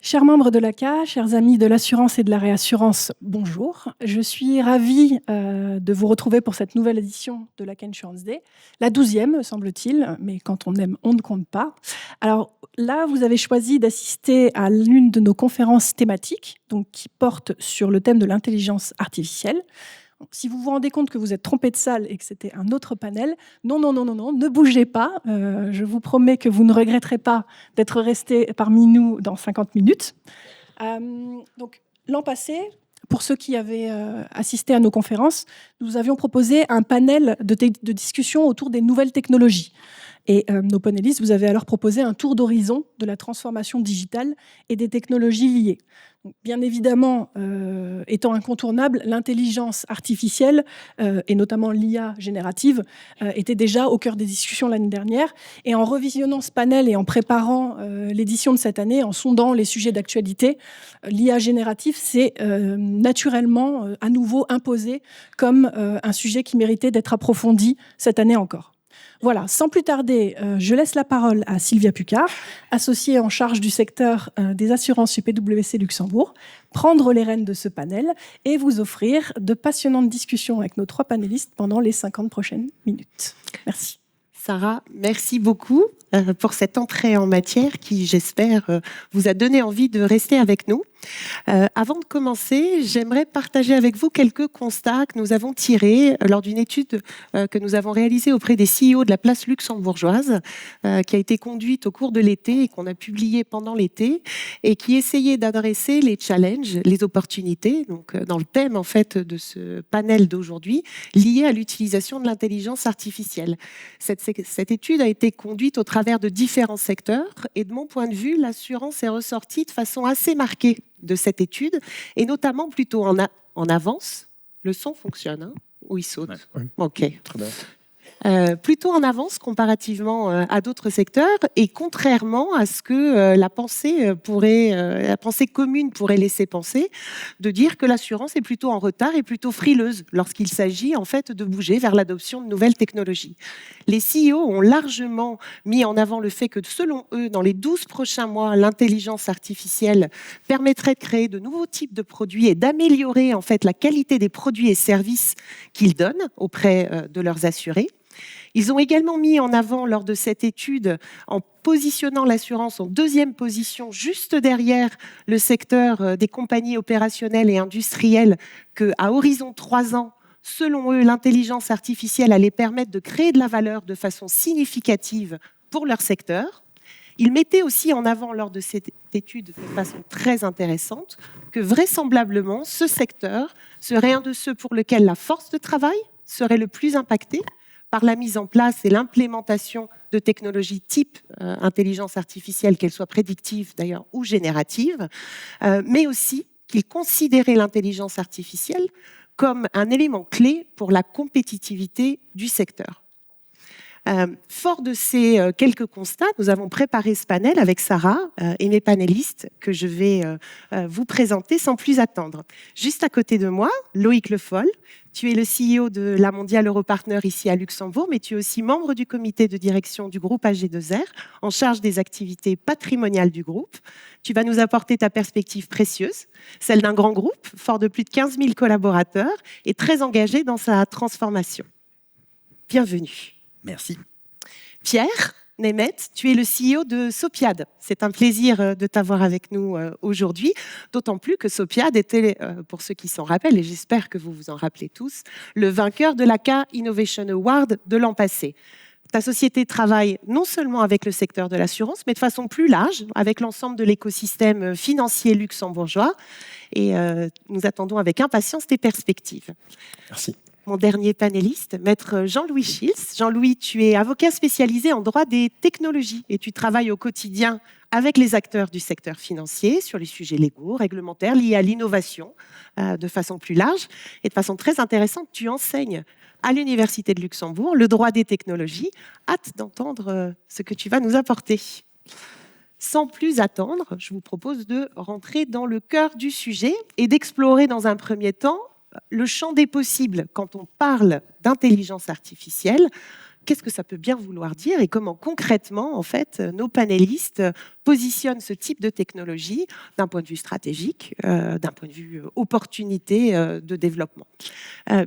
Chers membres de l'ACA, chers amis de l'assurance et de la réassurance, bonjour. Je suis ravie de vous retrouver pour cette nouvelle édition de l'ACA Insurance Day, la 12e, semble-t-il, mais quand on aime, on ne compte pas. Alors là, vous avez choisi d'assister à l'une de nos conférences thématiques, donc qui porte sur le thème de l'intelligence artificielle. Si vous vous rendez compte que vous êtes trompé de salle et que c'était un autre panel, non, ne bougez pas. Je vous promets que vous ne regretterez pas d'être resté parmi nous dans 50 minutes. Donc, l'an passé, pour ceux qui avaient assisté à nos conférences, nous avions proposé un panel de discussion autour des nouvelles technologies. Et nos panélistes vous avaient alors proposé un tour d'horizon de la transformation digitale et des technologies liées. Donc, bien évidemment, étant incontournable, l'intelligence artificielle, et notamment l'IA générative, était déjà au cœur des discussions l'année dernière. Et en revisionnant ce panel et en préparant l'édition de cette année, en sondant les sujets d'actualité, l'IA générative s'est naturellement à nouveau imposée comme un sujet qui méritait d'être approfondi cette année encore. Voilà, sans plus tarder, je laisse la parole à Sylvia Pucard, associée en charge du secteur des assurances chez PwC Luxembourg, prendre les rênes de ce panel et vous offrir de passionnantes discussions avec nos 3 panélistes pendant les 50 prochaines minutes. Merci. Sarah, merci beaucoup pour cette entrée en matière qui, j'espère, vous a donné envie de rester avec nous. Avant de commencer, j'aimerais partager avec vous quelques constats que nous avons tirés lors d'une étude que nous avons réalisée auprès des CEO de la place luxembourgeoise, qui a été conduite au cours de l'été et qu'on a publiée pendant l'été, et qui essayait d'adresser les challenges, les opportunités, donc dans le thème en fait de ce panel d'aujourd'hui, lié à l'utilisation de l'intelligence artificielle. Cette étude a été conduite au travers de différents secteurs, et de mon point de vue, l'assurance est ressortie de façon assez marquée de cette étude, et notamment plutôt en avance. Le son fonctionne, hein? Ou il saute? Ouais. Ok. Très bien. Plutôt en avance comparativement à d'autres secteurs, et contrairement à ce que la pensée commune pourrait laisser penser, de dire que l'assurance est plutôt en retard et plutôt frileuse lorsqu'il s'agit en fait de bouger vers l'adoption de nouvelles technologies. Les CEO ont largement mis en avant le fait que, selon eux, dans les 12 prochains mois, l'intelligence artificielle permettrait de créer de nouveaux types de produits et d'améliorer en fait la qualité des produits et services qu'ils donnent auprès de leurs assurés. Ils ont également mis en avant lors de cette étude, en positionnant l'assurance en 2e position, juste derrière le secteur des compagnies opérationnelles et industrielles, qu'à horizon 3 ans, selon eux, l'intelligence artificielle allait permettre de créer de la valeur de façon significative pour leur secteur. Ils mettaient aussi en avant lors de cette étude, de façon très intéressante, que vraisemblablement, ce secteur serait un de ceux pour lesquels la force de travail serait le plus impactée par la mise en place et l'implémentation de technologies type intelligence artificielle, qu'elles soient prédictives d'ailleurs ou génératives, mais aussi qu'ils considéraient l'intelligence artificielle comme un élément clé pour la compétitivité du secteur. Fort de ces quelques constats, nous avons préparé ce panel avec Sarah et mes panélistes que je vais vous présenter sans plus attendre. Juste à côté de moi, Loïc Le Foll, tu es le CEO de la Mondiale Europartner ici à Luxembourg, mais tu es aussi membre du comité de direction du groupe AG2R, en charge des activités patrimoniales du groupe. Tu vas nous apporter ta perspective précieuse, celle d'un grand groupe, fort de plus de 15 000 collaborateurs et très engagé dans sa transformation. Bienvenue. Merci. Pierre Nemeth, tu es le CEO de Sopiade. C'est un plaisir de t'avoir avec nous aujourd'hui, d'autant plus que Sopiade était, pour ceux qui s'en rappellent, et j'espère que vous vous en rappelez tous, le vainqueur de l'ACA Innovation Award de l'an passé. Ta société travaille non seulement avec le secteur de l'assurance, mais de façon plus large, avec l'ensemble de l'écosystème financier luxembourgeois. Et nous attendons avec impatience tes perspectives. Merci. Mon dernier panéliste, maître Jean-Louis Schiltz. Jean-Louis, tu es avocat spécialisé en droit des technologies et tu travailles au quotidien avec les acteurs du secteur financier sur les sujets légaux, réglementaires, liés à l'innovation de façon plus large. Et de façon très intéressante, tu enseignes à l'Université de Luxembourg le droit des technologies. Hâte d'entendre ce que tu vas nous apporter. Sans plus attendre, je vous propose de rentrer dans le cœur du sujet et d'explorer dans un premier temps le champ des possibles quand on parle d'intelligence artificielle, qu'est-ce que ça peut bien vouloir dire et comment concrètement, en fait, nos panélistes positionnent ce type de technologie d'un point de vue stratégique, d'un point de vue opportunité de développement.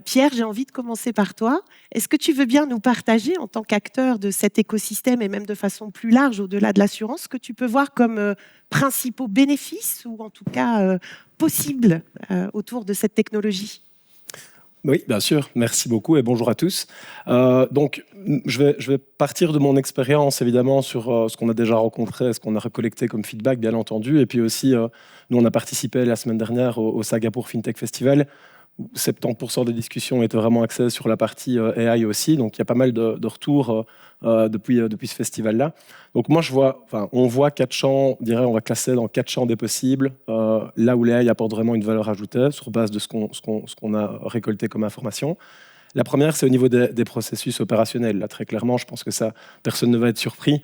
Pierre, j'ai envie de commencer par toi. Est-ce que tu veux bien nous partager, en tant qu'acteur de cet écosystème et même de façon plus large, au-delà de l'assurance, ce que tu peux voir comme principaux bénéfices ou en tout cas possibles autour de cette technologie ? Oui, bien sûr. Merci beaucoup et bonjour à tous. Donc, je vais partir de mon expérience, évidemment, sur ce qu'on a déjà rencontré, ce qu'on a recollecté comme feedback, bien entendu. Et puis aussi, nous, on a participé la semaine dernière au Singapour FinTech Festival, où 70% des discussions étaient vraiment axées sur la partie AI aussi. Donc, il y a pas mal de retours depuis ce festival-là. Donc, moi, on voit 4 champs, on va classer dans 4 champs des possibles, là où l'AI apporte vraiment une valeur ajoutée sur base de ce qu'on a récolté comme information. La première, c'est au niveau des processus opérationnels. Là, très clairement, je pense que ça, personne ne va être surpris.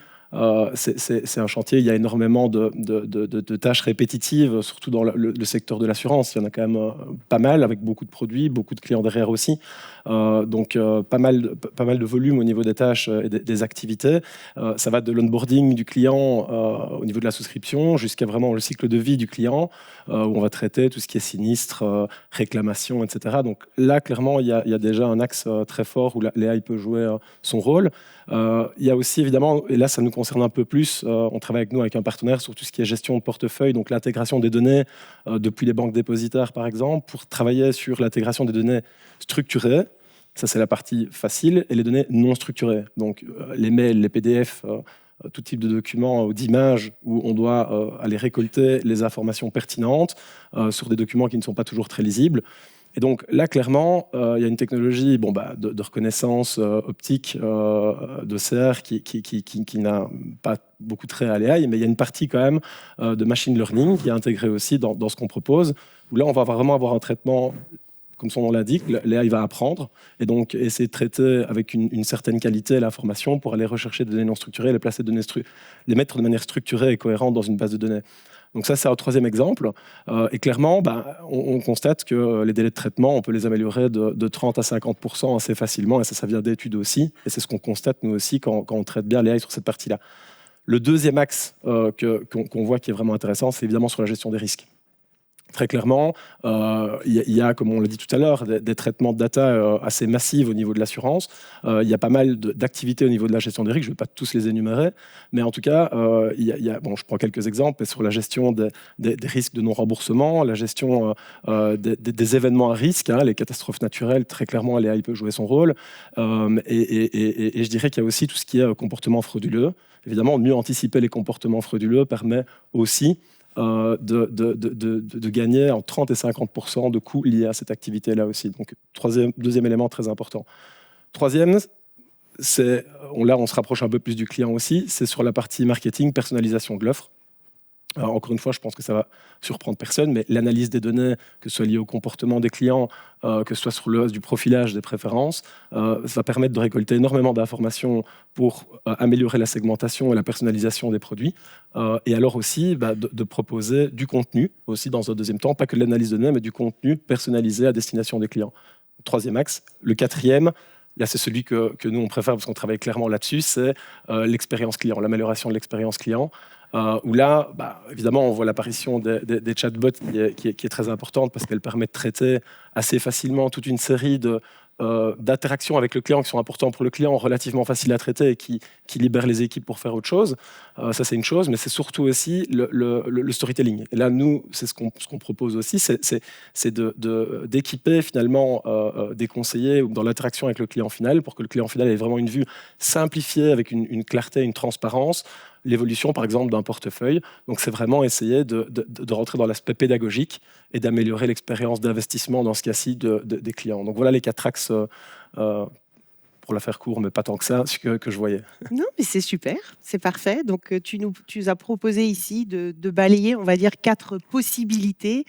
C'est un chantier, il y a énormément de tâches répétitives, surtout dans le secteur de l'assurance. Il y en a quand même pas mal, avec beaucoup de produits, beaucoup de clients derrière aussi. Donc pas mal de volume au niveau des tâches et des activités. Ça va de l'onboarding du client au niveau de la souscription jusqu'à vraiment le cycle de vie du client, où on va traiter tout ce qui est sinistre, réclamation, etc. Donc là, clairement, il y a déjà un axe très fort où l'AI peut jouer son rôle. Il y a aussi évidemment, et là ça nous concerne un peu plus, on travaille avec nous avec un partenaire sur tout ce qui est gestion de portefeuille, donc l'intégration des données depuis les banques dépositaires par exemple, pour travailler sur l'intégration des données structurées. Ça c'est la partie facile, et les données non structurées, donc les mails, les PDF, tout type de documents ou d'images où on doit aller récolter les informations pertinentes sur des documents qui ne sont pas toujours très lisibles. Et donc là, clairement, il y a une technologie de reconnaissance optique de CR qui n'a pas beaucoup de trait à l'AI, mais il y a une partie quand même de machine learning qui est intégrée aussi dans ce qu'on propose, où là, on va vraiment avoir un traitement, comme son nom l'indique, l'AI va apprendre et donc essayer de traiter avec une certaine qualité l'information pour aller rechercher des données non structurées, les mettre de manière structurée et cohérente dans une base de données. Donc ça, c'est un troisième exemple. Et clairement, on constate que les délais de traitement, on peut les améliorer de 30 à 50% assez facilement. Et ça vient d'études aussi. Et c'est ce qu'on constate, nous aussi, quand on traite bien les AI sur cette partie-là. Le deuxième axe qu'on voit qui est vraiment intéressant, c'est évidemment sur la gestion des risques. Très clairement, il y a, comme on l'a dit tout à l'heure, des traitements de data assez massifs au niveau de l'assurance. Il y a pas mal d'activités au niveau de la gestion des risques. Je ne vais pas tous les énumérer, mais en tout cas, je prends quelques exemples sur la gestion des risques de non-remboursement, la gestion des événements à risque, les catastrophes naturelles. Très clairement, l'AI peut jouer son rôle. Et je dirais qu'il y a aussi tout ce qui est comportement frauduleux. Évidemment, mieux anticiper les comportements frauduleux permet aussi de gagner en 30 et 50% de coûts liés à cette activité-là aussi. Donc, deuxième élément très important. Troisième, là, on se rapproche un peu plus du client aussi, c'est sur la partie marketing, personnalisation de l'offre. Alors, encore une fois, je pense que ça va surprendre personne, mais l'analyse des données, que ce soit lié au comportement des clients, que ce soit sur du profilage des préférences, ça va permettre de récolter énormément d'informations pour améliorer la segmentation et la personnalisation des produits. Et alors aussi de proposer du contenu, aussi dans un deuxième temps, pas que de l'analyse de données, mais du contenu personnalisé à destination des clients. Troisième axe. Le quatrième, là, c'est celui que nous, on préfère parce qu'on travaille clairement là-dessus, c'est l'expérience client, l'amélioration de l'expérience client. Où là, évidemment, on voit l'apparition des chatbots qui est très importante parce qu'elle permet de traiter assez facilement toute une série d'interactions avec le client qui sont importantes pour le client, relativement faciles à traiter et qui libèrent les équipes pour faire autre chose. Ça, c'est une chose, mais c'est surtout aussi le storytelling. Et là, nous, c'est ce qu'on propose aussi, c'est d'équiper finalement des conseillers dans l'interaction avec le client final pour que le client final ait vraiment une vue simplifiée avec une clarté, une transparence, l'évolution, par exemple, d'un portefeuille. Donc, c'est vraiment essayer de rentrer dans l'aspect pédagogique et d'améliorer l'expérience d'investissement, dans ce cas-ci, des clients. Donc, voilà les 4 axes, pour la faire court, mais pas tant que ça, que je voyais. Non, mais c'est super, c'est parfait. Donc, tu nous as proposé ici de balayer, on va dire, 4 possibilités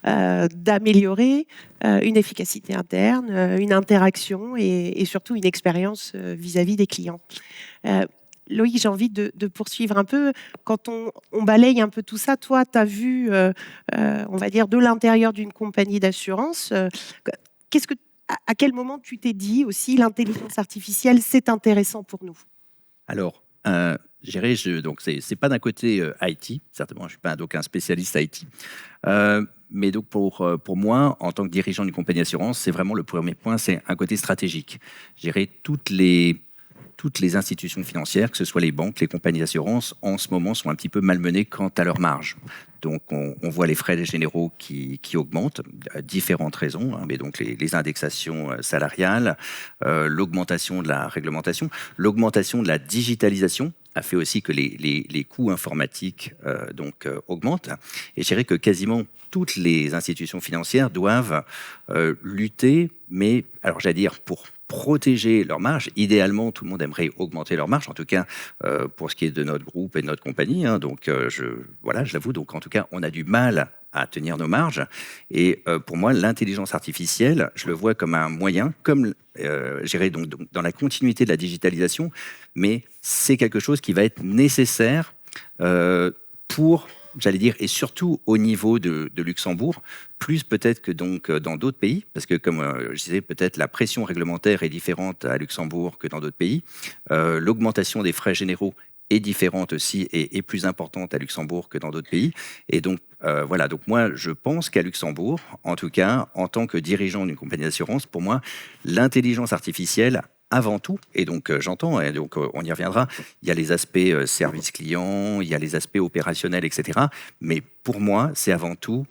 d'améliorer une efficacité interne, une interaction et surtout une expérience vis-à-vis des clients. Loïc, j'ai envie de poursuivre un peu. Quand on balaye un peu tout ça, toi, tu as vu, on va dire, de l'intérieur d'une compagnie d'assurance, qu'est-ce que à quel moment tu t'es dit aussi l'intelligence artificielle, c'est intéressant pour nous? Alors, donc c'est pas d'un côté IT, certainement, je suis pas donc un spécialiste IT, mais donc pour moi, en tant que dirigeant d'une compagnie d'assurance, c'est vraiment le premier point, c'est un côté stratégique. Gérer toutes les institutions financières, que ce soit les banques, les compagnies d'assurance, en ce moment sont un petit peu malmenées quant à leur marge. Donc on voit les frais généraux qui augmentent, à différentes raisons, hein, mais donc les indexations salariales, l'augmentation de la réglementation, l'augmentation de la digitalisation a fait aussi que les coûts informatiques augmentent. Et je dirais que quasiment toutes les institutions financières doivent lutter, mais alors j'allais dire pour protéger leur marge. Idéalement, tout le monde aimerait augmenter leur marge, en tout cas pour ce qui est de notre groupe et de notre compagnie. Hein, donc, je l'avoue. Donc, en tout cas, on a du mal à tenir nos marges. Et pour moi, l'intelligence artificielle, je le vois comme un moyen, comme gérer donc dans la continuité de la digitalisation, mais c'est quelque chose qui va être nécessaire pour, j'allais dire, et surtout au niveau de Luxembourg, plus peut-être que donc dans d'autres pays, parce que comme je disais, peut-être la pression réglementaire est différente à Luxembourg que dans d'autres pays. L'augmentation des frais généraux est différente aussi et plus importante à Luxembourg que dans d'autres pays. Et donc, voilà, donc moi, je pense qu'à Luxembourg, en tout cas, en tant que dirigeant d'une compagnie d'assurance, pour moi, l'intelligence artificielle, avant tout, et donc j'entends, et donc on y reviendra, il y a les aspects service client, il y a les aspects opérationnels, etc. Mais pour moi, c'est avant tout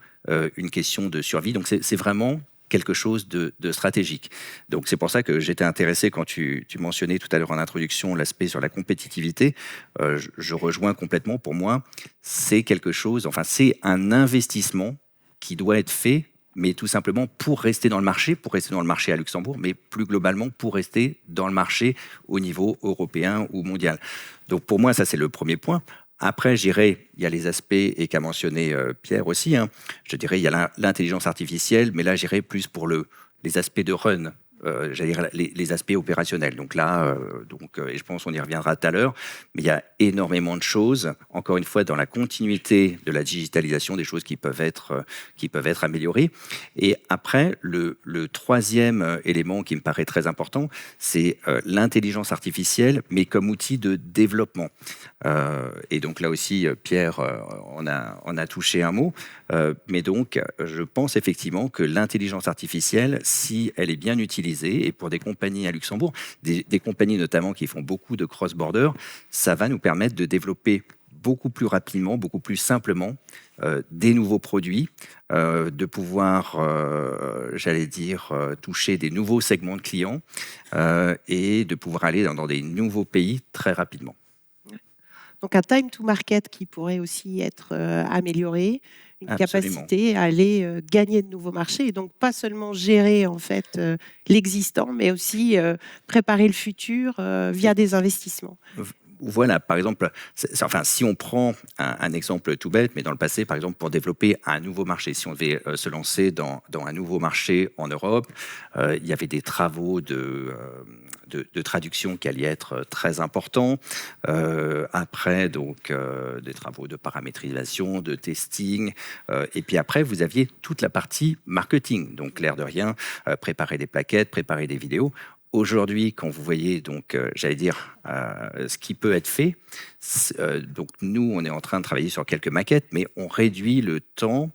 une question de survie. Donc c'est vraiment quelque chose de stratégique. Donc c'est pour ça que j'étais intéressé quand tu mentionnais tout à l'heure en introduction l'aspect sur la compétitivité. Je rejoins complètement. Pour moi, c'est quelque chose, enfin c'est un investissement qui doit être fait, mais tout simplement pour rester dans le marché à Luxembourg, mais plus globalement pour rester dans le marché au niveau européen ou mondial. Donc pour moi, ça c'est le premier point. Après, il y a les aspects, et qu'a mentionné Pierre aussi, hein, je dirais, il y a l'intelligence artificielle, mais là, j'irais plus pour les aspects de run, j'allais dire les aspects opérationnels. Donc là, et je pense qu'on y reviendra tout à l'heure, mais il y a énormément de choses, encore une fois, dans la continuité de la digitalisation, des choses qui peuvent être améliorées. Et après, le troisième élément qui me paraît très important, c'est l'intelligence artificielle, mais comme outil de développement. Et donc là aussi, Pierre on a touché un mot, mais donc je pense effectivement que l'intelligence artificielle, si elle est bien utilisée, et pour des compagnies à Luxembourg, des compagnies notamment qui font beaucoup de cross-border, ça va nous permettre de développer beaucoup plus rapidement, beaucoup plus simplement des nouveaux produits, de pouvoir, j'allais dire, toucher des nouveaux segments de clients et de pouvoir aller dans des nouveaux pays très rapidement. Donc un time to market qui pourrait aussi être amélioré, une Absolument. capacité à aller gagner de nouveaux marchés et donc pas seulement gérer en fait l'existant, mais aussi préparer le futur via des investissements. Voilà, par exemple, si on prend un exemple tout bête, mais dans le passé, par exemple, pour développer un nouveau marché, si on devait se lancer dans un nouveau marché en Europe, il y avait des travaux de traduction qui allaient être très importants. Après, donc, des travaux de paramétrisation, de testing. Et puis après, vous aviez toute la partie marketing. Donc, l'air de rien, préparer des plaquettes, préparer des vidéos. Aujourd'hui, quand vous voyez, donc, j'allais dire, ce qui peut être fait, donc nous, on est en train de travailler sur quelques maquettes, mais on réduit le temps,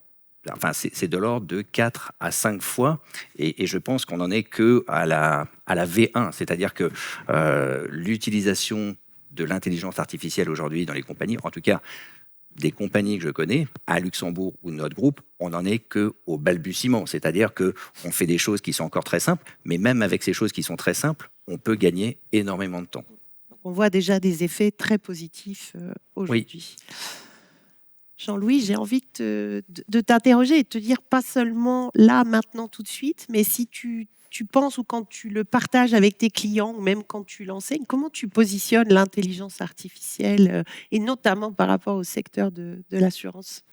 enfin, c'est de l'ordre de 4 à 5 fois, et je pense qu'on n'en est qu'à la V1, c'est-à-dire que l'utilisation de l'intelligence artificielle aujourd'hui dans les compagnies, en tout cas, des compagnies que je connais, à Luxembourg ou notre groupe, on n'en est qu'au balbutiement. C'est-à-dire qu'on fait des choses qui sont encore très simples, mais même avec ces choses qui sont très simples, on peut gagner énormément de temps. Donc on voit déjà des effets très positifs aujourd'hui. Oui. Jean-Louis, j'ai envie de t'interroger et de te dire pas seulement là, maintenant, tout de suite, mais si tu penses ou quand tu le partages avec tes clients ou même quand tu l'enseignes, comment tu positionnes l'intelligence artificielle et notamment par rapport au secteur de l'assurance?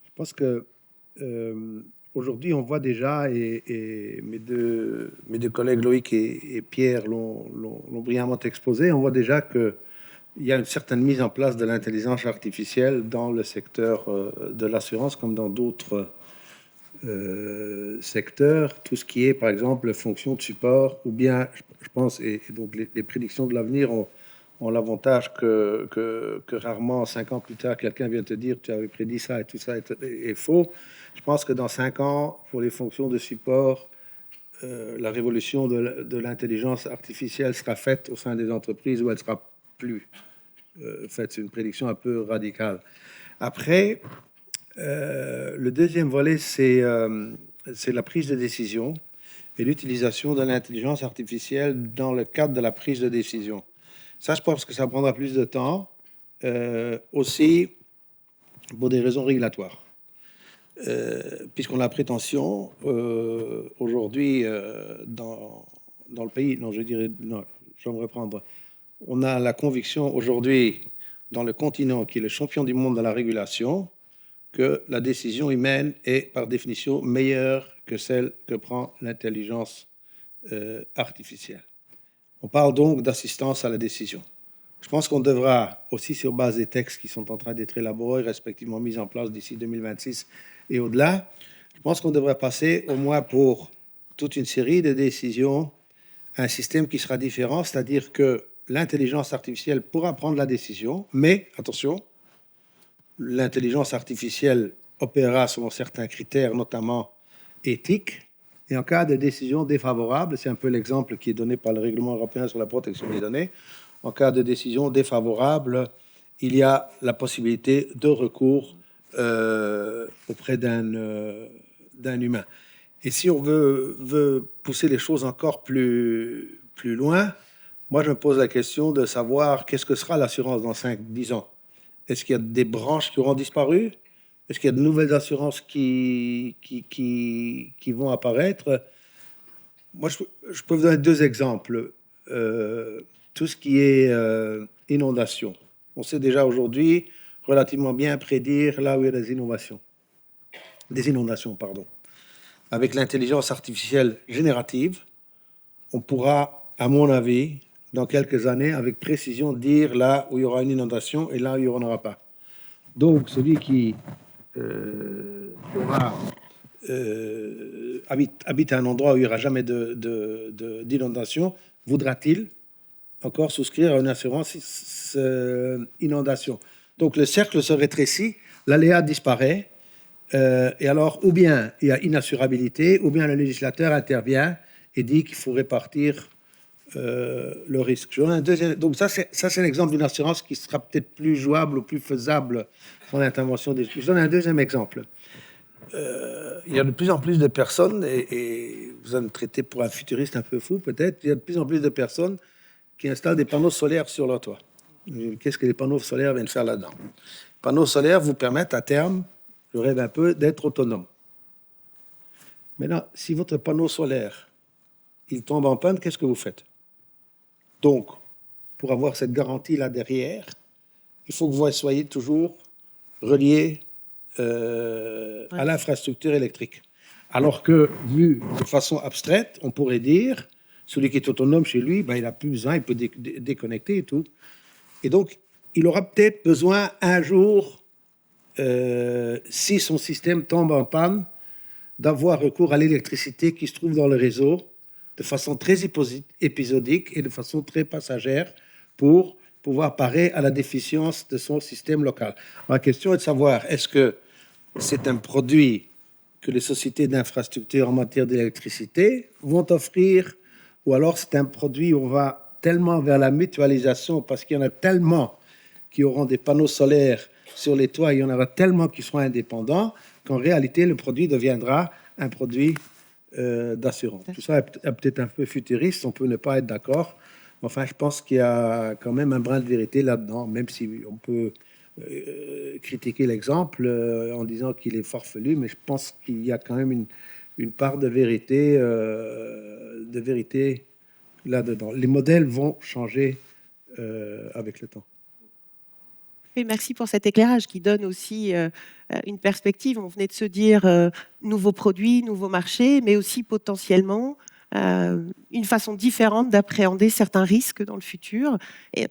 Je pense que aujourd'hui, on voit déjà, et mes deux collègues Loïc et Pierre l'ont brillamment exposé, on voit déjà qu'il y a une certaine mise en place de l'intelligence artificielle dans le secteur de l'assurance comme dans d'autres secteurs, tout ce qui est, par exemple, fonction de support, ou bien, je pense, et donc les prédictions de l'avenir ont l'avantage que rarement, 5 ans plus tard, quelqu'un vient te dire tu avais prédit ça et tout ça est faux. Je pense que dans 5 ans, pour les fonctions de support, la révolution de l'intelligence artificielle sera faite au sein des entreprises où elle sera plus faite. C'est une prédiction un peu radicale. Après, le deuxième volet, c'est la prise de décision et l'utilisation de l'intelligence artificielle dans le cadre de la prise de décision. Ça, je pense que ça prendra plus de temps, aussi pour des raisons régulatoires. Puisqu'on a la prétention, aujourd'hui, dans le pays, non, je dirais, non, je vais me reprendre, on a la conviction aujourd'hui, dans le continent qui est le champion du monde de la régulation, que la décision humaine est par définition meilleure que celle que prend l'intelligence artificielle. On parle donc d'assistance à la décision. Je pense qu'on devra aussi, sur base des textes qui sont en train d'être élaborés, respectivement mis en place d'ici 2026 et au-delà, je pense qu'on devrait passer au moins pour toute une série de décisions à un système qui sera différent, c'est-à-dire que l'intelligence artificielle pourra prendre la décision, mais, attention, l'intelligence artificielle opérera selon certains critères, notamment éthiques, et en cas de décision défavorable, c'est un peu l'exemple qui est donné par le règlement européen sur la protection des données, en cas de décision défavorable, il y a la possibilité de recours auprès d'un humain. Et si on veut pousser les choses encore plus loin, moi je me pose la question de savoir qu'est-ce que sera l'assurance dans 5-10 ans. Est-ce qu'il y a des branches qui auront disparu? Est-ce qu'il y a de nouvelles assurances qui vont apparaître? Moi, je peux vous donner 2 exemples. Tout ce qui est inondation. On sait déjà aujourd'hui relativement bien prédire là où il y a des inondations. Avec l'intelligence artificielle générative, on pourra, à mon avis, dans quelques années, avec précision, dire là où il y aura une inondation et là où il n'y en aura pas. Donc, celui qui habite à un endroit où il n'y aura jamais d'inondation, voudra-t-il encore souscrire à une assurance inondation? Donc, le cercle se rétrécit, l'aléa disparaît, et alors, ou bien il y a inassurabilité, ou bien le législateur intervient et dit qu'il faut répartir le risque. Donc ça, c'est l'exemple d'une assurance qui sera peut-être plus jouable ou plus faisable sans l'intervention des... Je donne un deuxième exemple. Il y a de plus en plus de personnes, et vous en traitez pour un futuriste un peu fou peut-être, il y a de plus en plus de personnes qui installent des panneaux solaires sur leur toit. Qu'est-ce que les panneaux solaires viennent faire là-dedans? Les panneaux solaires vous permettent à terme, je rêve un peu, d'être autonome. Maintenant, si votre panneau solaire, il tombe en panne, qu'est-ce que vous faites? Donc, pour avoir cette garantie-là derrière, il faut que vous soyez toujours relié à l'infrastructure électrique. Alors que, vu de façon abstraite, on pourrait dire, celui qui est autonome chez lui, ben, il n'a plus besoin, il peut déconnecter et tout. Et donc, il aura peut-être besoin un jour, si son système tombe en panne, d'avoir recours à l'électricité qui se trouve dans le réseau de façon très épisodique et de façon très passagère pour pouvoir parer à la déficience de son système local. Ma question est de savoir, est-ce que c'est un produit que les sociétés d'infrastructure en matière d'électricité vont offrir, ou alors c'est un produit où on va tellement vers la mutualisation parce qu'il y en a tellement qui auront des panneaux solaires sur les toits, il y en aura tellement qui seront indépendants qu'en réalité, le produit deviendra un produit d'assurance. Tout ça est peut-être un peu futuriste, on peut ne pas être d'accord. Enfin, je pense qu'il y a quand même un brin de vérité là-dedans, même si on peut critiquer l'exemple en disant qu'il est farfelu, mais je pense qu'il y a quand même une part de vérité là-dedans. Les modèles vont changer avec le temps. Et merci pour cet éclairage qui donne aussi une perspective. On venait de se dire nouveaux produits, nouveaux marchés, mais aussi potentiellement une façon différente d'appréhender certains risques dans le futur. Et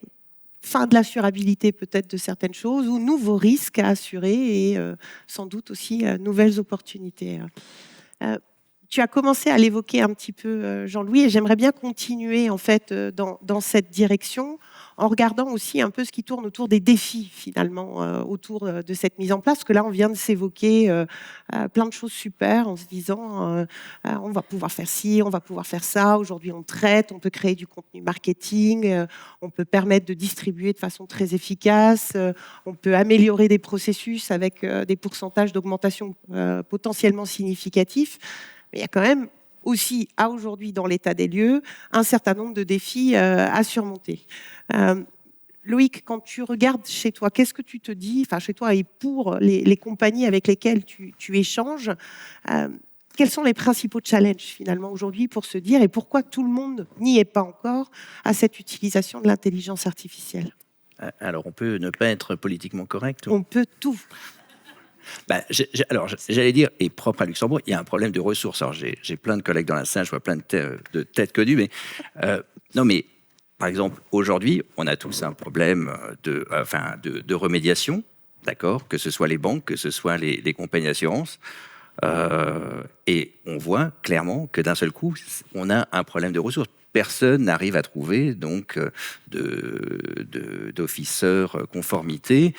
fin de l'assurabilité peut-être de certaines choses, ou nouveaux risques à assurer et sans doute aussi nouvelles opportunités. Tu as commencé à l'évoquer un petit peu, Jean-Louis, et j'aimerais bien continuer en fait dans cette direction, en regardant aussi un peu ce qui tourne autour des défis finalement autour de cette mise en place. Parce que là, on vient de s'évoquer plein de choses super en se disant on va pouvoir faire ci, on va pouvoir faire ça. Aujourd'hui, on traite, on peut créer du contenu marketing, on peut permettre de distribuer de façon très efficace, on peut améliorer des processus avec des pourcentages d'augmentation potentiellement significatifs. Mais il y a quand même aussi, à aujourd'hui, dans l'état des lieux, un certain nombre de défis à surmonter. Loïc, quand tu regardes chez toi, qu'est-ce que tu te dis, enfin chez toi et pour les compagnies avec lesquelles tu échanges, quels sont les principaux challenges finalement aujourd'hui pour se dire, et pourquoi tout le monde n'y est pas encore à cette utilisation de l'intelligence artificielle? Alors, on peut ne pas être politiquement correct. On peut tout. Alors, j'allais dire, et propre à Luxembourg, il y a un problème de ressources. Alors, j'ai plein de collègues dans la salle, je vois plein de têtes connues, mais non, mais par exemple, aujourd'hui, on a tous un problème de remédiation, d'accord, que ce soit les banques, que ce soit les compagnies d'assurance, et on voit clairement que d'un seul coup, on a un problème de ressources. Personne n'arrive à trouver donc d'officeurs conformité,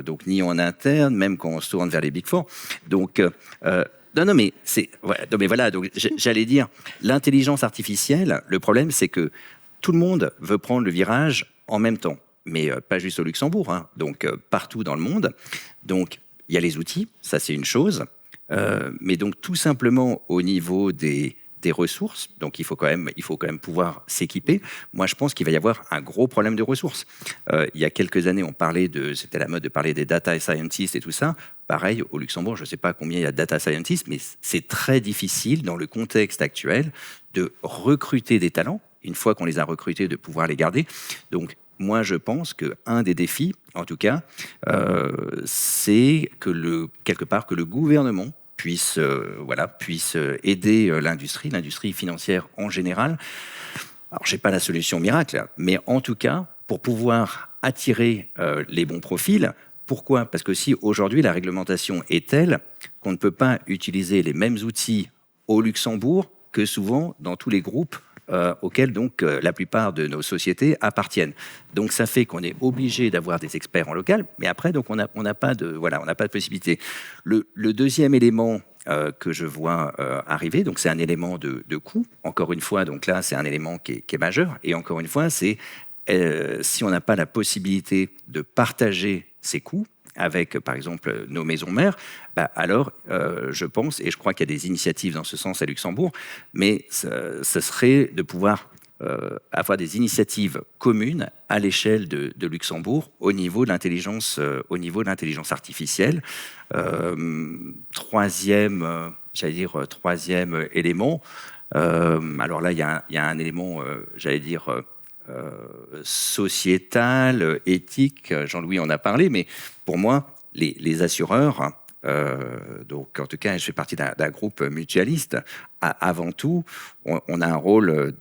donc ni en interne, même quand on se tourne vers les Big Four. Donc non mais c'est voilà. Donc j'allais dire l'intelligence artificielle. Le problème c'est que tout le monde veut prendre le virage en même temps, mais pas juste au Luxembourg, hein, donc partout dans le monde. Donc il y a les outils, ça c'est une chose, mais donc tout simplement au niveau des ressources, donc il faut quand même pouvoir s'équiper. Moi, je pense qu'il va y avoir un gros problème de ressources. Il y a quelques années, c'était la mode de parler des data scientists et tout ça. Pareil, au Luxembourg, je ne sais pas combien il y a de data scientists, mais c'est très difficile dans le contexte actuel de recruter des talents. Une fois qu'on les a recrutés, de pouvoir les garder. Donc, moi, je pense qu'un des défis, en tout cas, c'est que quelque part que le gouvernement puisse aider l'industrie financière en général. Alors, j'ai pas la solution miracle, mais en tout cas, pour pouvoir attirer les bons profils. Pourquoi ? Parce que si aujourd'hui la réglementation est telle qu'on ne peut pas utiliser les mêmes outils au Luxembourg que souvent dans tous les groupes auxquels donc la plupart de nos sociétés appartiennent. Donc ça fait qu'on est obligé d'avoir des experts en local, mais après donc on n'a pas de possibilité. Le deuxième élément que je vois arriver, donc c'est un élément de coût. Encore une fois, donc là c'est un élément qui est majeur. Et encore une fois, c'est si on n'a pas la possibilité de partager ces coûts avec, par exemple, nos maisons mères, alors, je pense, et je crois qu'il y a des initiatives dans ce sens à Luxembourg, mais ce serait de pouvoir avoir des initiatives communes à l'échelle de Luxembourg au niveau de l'intelligence artificielle. Troisième élément, alors là, il y a un élément, sociétal, éthique, Jean-Louis en a parlé, mais pour moi, les assureurs, donc en tout cas, je fais partie d'un groupe mutualiste, avant tout, on a un rôle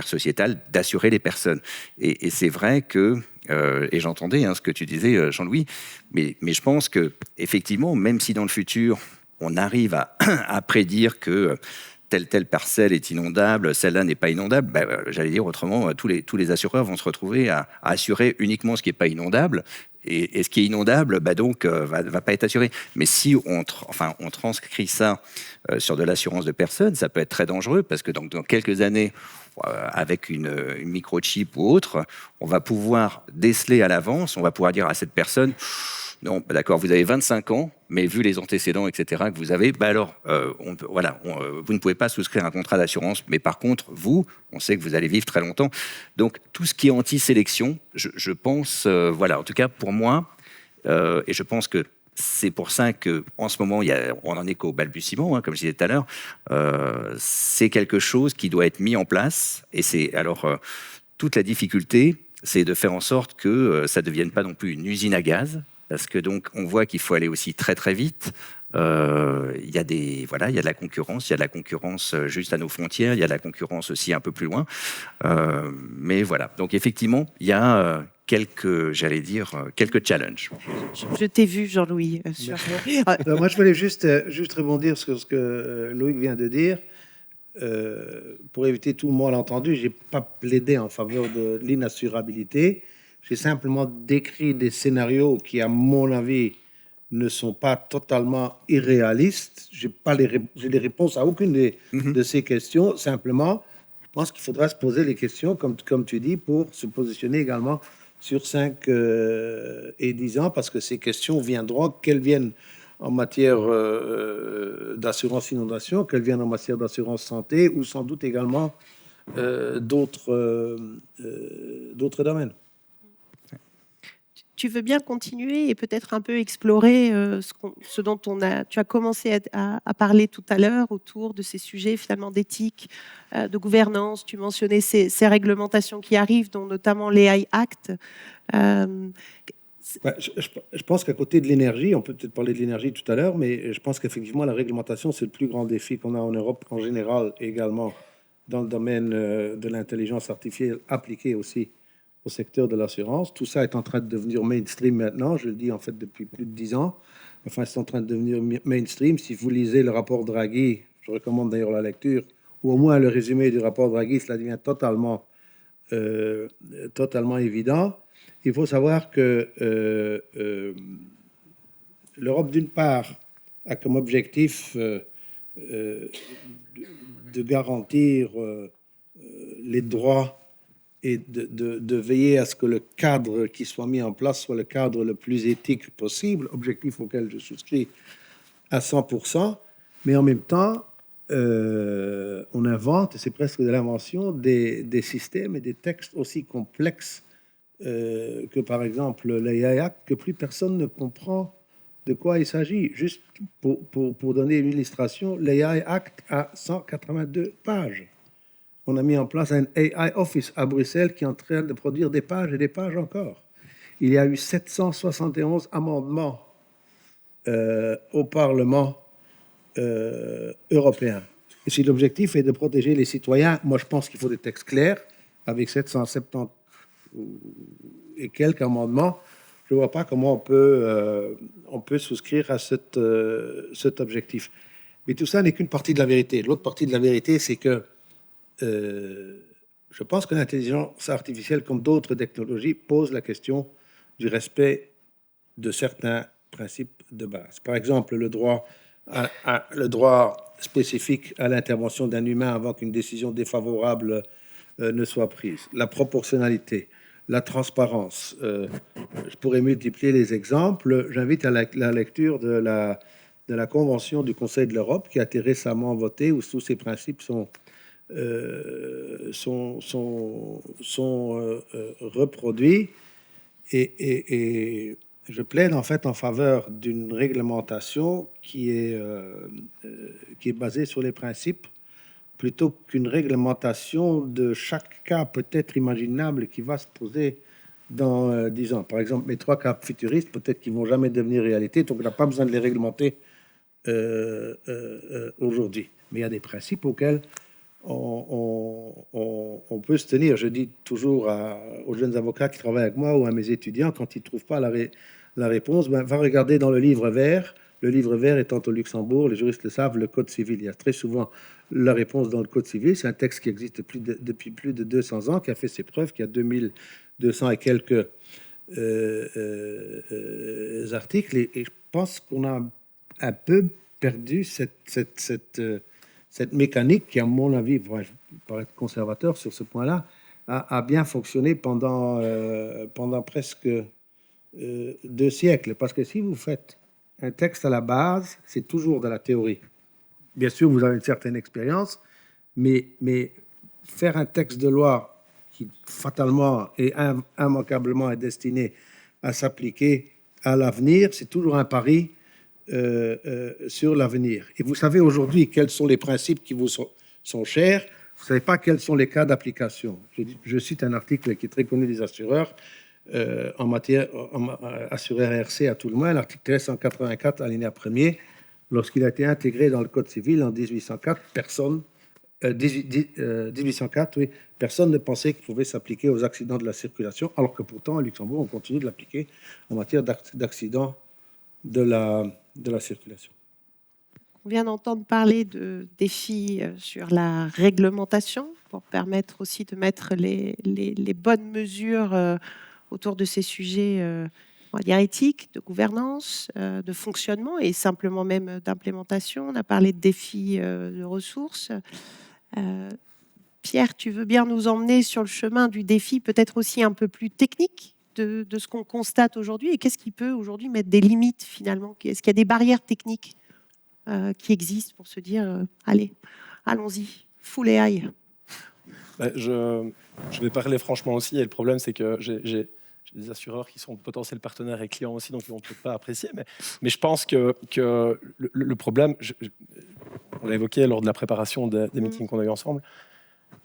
sociétal, d'assurer les personnes. Et c'est vrai que, et j'entendais ce que tu disais, Jean-Louis, mais je pense que effectivement, même si dans le futur, on arrive à prédire que telle parcelle est inondable, celle-là n'est pas inondable, j'allais dire autrement, tous les assureurs vont se retrouver à assurer uniquement ce qui n'est pas inondable, et ce qui est inondable, va pas être assuré. Mais si on transcrit ça sur de l'assurance de personnes, ça peut être très dangereux, parce que dans quelques années, avec une microchip ou autre, on va pouvoir déceler à l'avance, on va pouvoir dire à cette personne... Non, d'accord, vous avez 25 ans, mais vu les antécédents, etc., que vous avez, vous ne pouvez pas souscrire un contrat d'assurance, mais par contre, on sait que vous allez vivre très longtemps. Donc, tout ce qui est anti-sélection, je pense, en tout cas pour moi, et je pense que c'est pour ça qu'en ce moment, on n'en est qu'au balbutiement, comme je disais tout à l'heure, c'est quelque chose qui doit être mis en place, et toute la difficulté, c'est de faire en sorte que ça ne devienne pas non plus une usine à gaz, parce que donc on voit qu'il faut aller aussi très très vite. Il y a il y a de la concurrence. Il y a de la concurrence juste à nos frontières. Il y a de la concurrence aussi un peu plus loin. Mais voilà. Donc effectivement, il y a quelques challenges. Je t'ai vu, Jean-Louis. Alors, moi, je voulais juste rebondir sur ce que Loïc vient de dire. Pour éviter tout malentendu, je n'ai pas plaidé en faveur de l'inassurabilité. J'ai simplement décrit des scénarios qui, à mon avis, ne sont pas totalement irréalistes. J'ai les réponses à aucune de ces questions. Simplement, je pense qu'il faudra se poser les questions, comme tu dis, pour se positionner également sur 5 et 10 ans, parce que ces questions viendront, qu'elles viennent en matière d'assurance inondation, qu'elles viennent en matière d'assurance santé, ou sans doute également d'autres domaines. Tu veux bien continuer et peut-être un peu explorer ce dont tu as commencé à parler tout à l'heure autour de ces sujets finalement d'éthique, de gouvernance. Tu mentionnais ces réglementations qui arrivent, dont notamment l'AI Act. Je pense qu'à côté de l'énergie, on peut peut-être parler de l'énergie tout à l'heure, mais je pense qu'effectivement la réglementation, c'est le plus grand défi qu'on a en Europe en général, et également dans le domaine de l'intelligence artificielle appliquée aussi au secteur de l'assurance. Tout ça est en train de devenir mainstream maintenant, je le dis en fait depuis plus de 10 ans. Enfin, c'est en train de devenir mainstream. Si vous lisez le rapport Draghi, je recommande d'ailleurs la lecture, ou au moins le résumé du rapport Draghi, cela devient totalement évident. Il faut savoir que l'Europe, d'une part, a comme objectif de garantir les droits et de veiller à ce que le cadre qui soit mis en place soit le cadre le plus éthique possible, objectif auquel je souscris à 100%, mais en même temps, on invente, et c'est presque de l'invention, des systèmes et des textes aussi complexes que, par exemple, l'AI Act, que plus personne ne comprend de quoi il s'agit. Juste pour donner une illustration, l'AI Act a 182 pages. On a mis en place un AI Office à Bruxelles qui est en train de produire des pages et des pages encore. Il y a eu 771 amendements au Parlement européen. Et si l'objectif est de protéger les citoyens, moi je pense qu'il faut des textes clairs, avec 770 et quelques amendements. Je ne vois pas comment on peut souscrire à cet objectif. Mais tout ça n'est qu'une partie de la vérité. L'autre partie de la vérité, c'est que je pense que l'intelligence artificielle, comme d'autres technologies, pose la question du respect de certains principes de base. Par exemple, le droit spécifique à l'intervention d'un humain avant qu'une décision défavorable ne soit prise, la proportionnalité, la transparence. Je pourrais multiplier les exemples. J'invite à la lecture de la Convention du Conseil de l'Europe qui a été récemment votée, où tous ces principes sont reproduits, et je plaide en fait en faveur d'une réglementation qui est basée sur les principes plutôt qu'une réglementation de chaque cas peut-être imaginable qui va se poser dans 10 ans. Par exemple, mes 3 cas futuristes, peut-être qu'ils vont jamais devenir réalité, donc on n'a pas besoin de les réglementer aujourd'hui. Mais il y a des principes auxquels on peut se tenir. Je dis toujours aux jeunes avocats qui travaillent avec moi ou à mes étudiants, quand ils ne trouvent pas la réponse, va regarder dans le livre vert. Le livre vert étant au Luxembourg, les juristes le savent, le Code civil. Il y a très souvent la réponse dans le Code civil. C'est un texte qui existe depuis plus de 200 ans, qui a fait ses preuves, qui a 2200 et quelques articles. Et je pense qu'on a un peu perdu cette mécanique qui, à mon avis, pour être conservateur sur ce point-là, a bien fonctionné pendant presque 2 siècles. Parce que si vous faites un texte à la base, c'est toujours de la théorie. Bien sûr, vous avez une certaine expérience, mais faire un texte de loi qui, fatalement et immanquablement, est destiné à s'appliquer à l'avenir, c'est toujours un pari sur l'avenir. Et vous savez aujourd'hui quels sont les principes qui vous sont chers, vous ne savez pas quels sont les cas d'application. Je cite un article qui est très connu des assureurs, en matière assureur RC à tout le moins, l'article 1384, alinéa 1er, lorsqu'il a été intégré dans le Code civil en 1804, personne 1804, oui, personne ne pensait qu'il pouvait s'appliquer aux accidents de la circulation, alors que pourtant, à Luxembourg, on continue de l'appliquer en matière d'accidents de la circulation. On vient d'entendre parler de défis sur la réglementation pour permettre aussi de mettre les bonnes mesures autour de ces sujets, on va dire éthiques, de gouvernance, de fonctionnement et simplement même d'implémentation. On a parlé de défis de ressources. Pierre, tu veux bien nous emmener sur le chemin du défi peut-être aussi un peu plus technique de ce qu'on constate aujourd'hui, et qu'est-ce qui peut aujourd'hui mettre des limites finalement? Est-ce qu'il y a des barrières techniques qui existent pour se dire allez, allons-y, full AI? Je vais parler franchement aussi, et le problème c'est que j'ai des assureurs qui sont potentiels partenaires et clients aussi, donc ils vont peut-être pas apprécier, mais je pense que le problème, on l'a évoqué lors de la préparation des meetings qu'on a eu ensemble,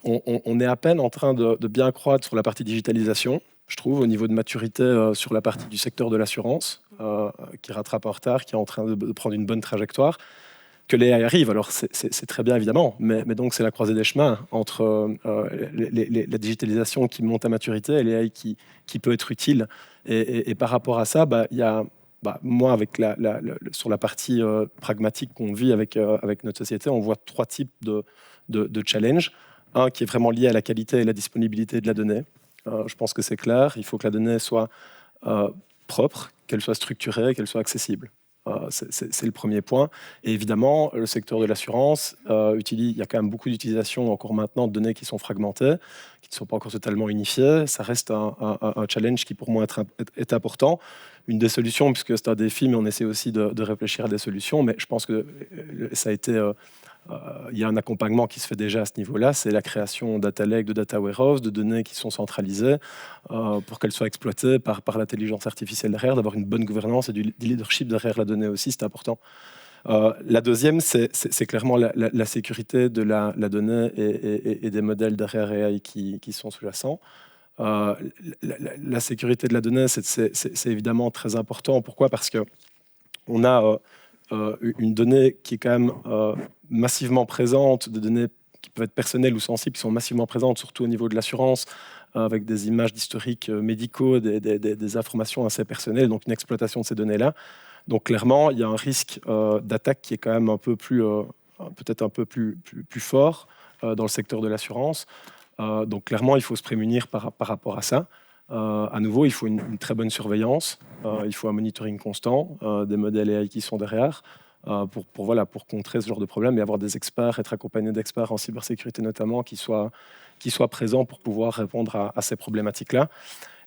on est à peine en train de bien croître sur la partie digitalisation, je trouve, au niveau de maturité sur la partie du secteur de l'assurance, qui rattrape en retard, qui est en train de prendre une bonne trajectoire, que les AI arrivent. Alors, c'est très bien, évidemment, mais donc c'est la croisée des chemins entre la digitalisation qui monte à maturité et les AI qui peut être utile. Et par rapport à ça, il y a, moi, avec sur la partie pragmatique qu'on vit avec notre société, on voit 3 types de challenges. Un qui est vraiment lié à la qualité et la disponibilité de la donnée. Je pense que c'est clair. Il faut que la donnée soit propre, qu'elle soit structurée, qu'elle soit accessible. C'est le premier point. Et évidemment, le secteur de l'assurance, il y a quand même beaucoup d'utilisation encore maintenant de données qui sont fragmentées, qui ne sont pas encore totalement unifiées. Ça reste un challenge qui pour moi est important. Une des solutions, puisque c'est un défi, mais on essaie aussi de réfléchir à des solutions. Mais je pense que ça a été... il y a un accompagnement qui se fait déjà à ce niveau-là, c'est la création data lake, de data warehouse, de données qui sont centralisées pour qu'elles soient exploitées par l'intelligence artificielle derrière, d'avoir une bonne gouvernance et du leadership derrière la donnée aussi, c'est important. La deuxième, c'est clairement la sécurité de la donnée et des modèles derrière AI qui sont sous-jacents. La sécurité de la donnée, c'est évidemment très important. Pourquoi ? Parce qu'on a une donnée qui est quand même massivement présente, des données qui peuvent être personnelles ou sensibles, qui sont massivement présentes, surtout au niveau de l'assurance, avec des images d'historiques médicaux, des informations assez personnelles, donc une exploitation de ces données-là. Donc clairement, il y a un risque d'attaque qui est quand même un peu plus, peut-être un peu plus fort dans le secteur de l'assurance. Donc clairement, il faut se prémunir par rapport à ça. À nouveau, il faut une très bonne surveillance, il faut un monitoring constant des modèles AI qui sont derrière pour contrer ce genre de problème et avoir des experts, être accompagné d'experts en cybersécurité notamment qui soient présents pour pouvoir répondre à ces problématiques-là.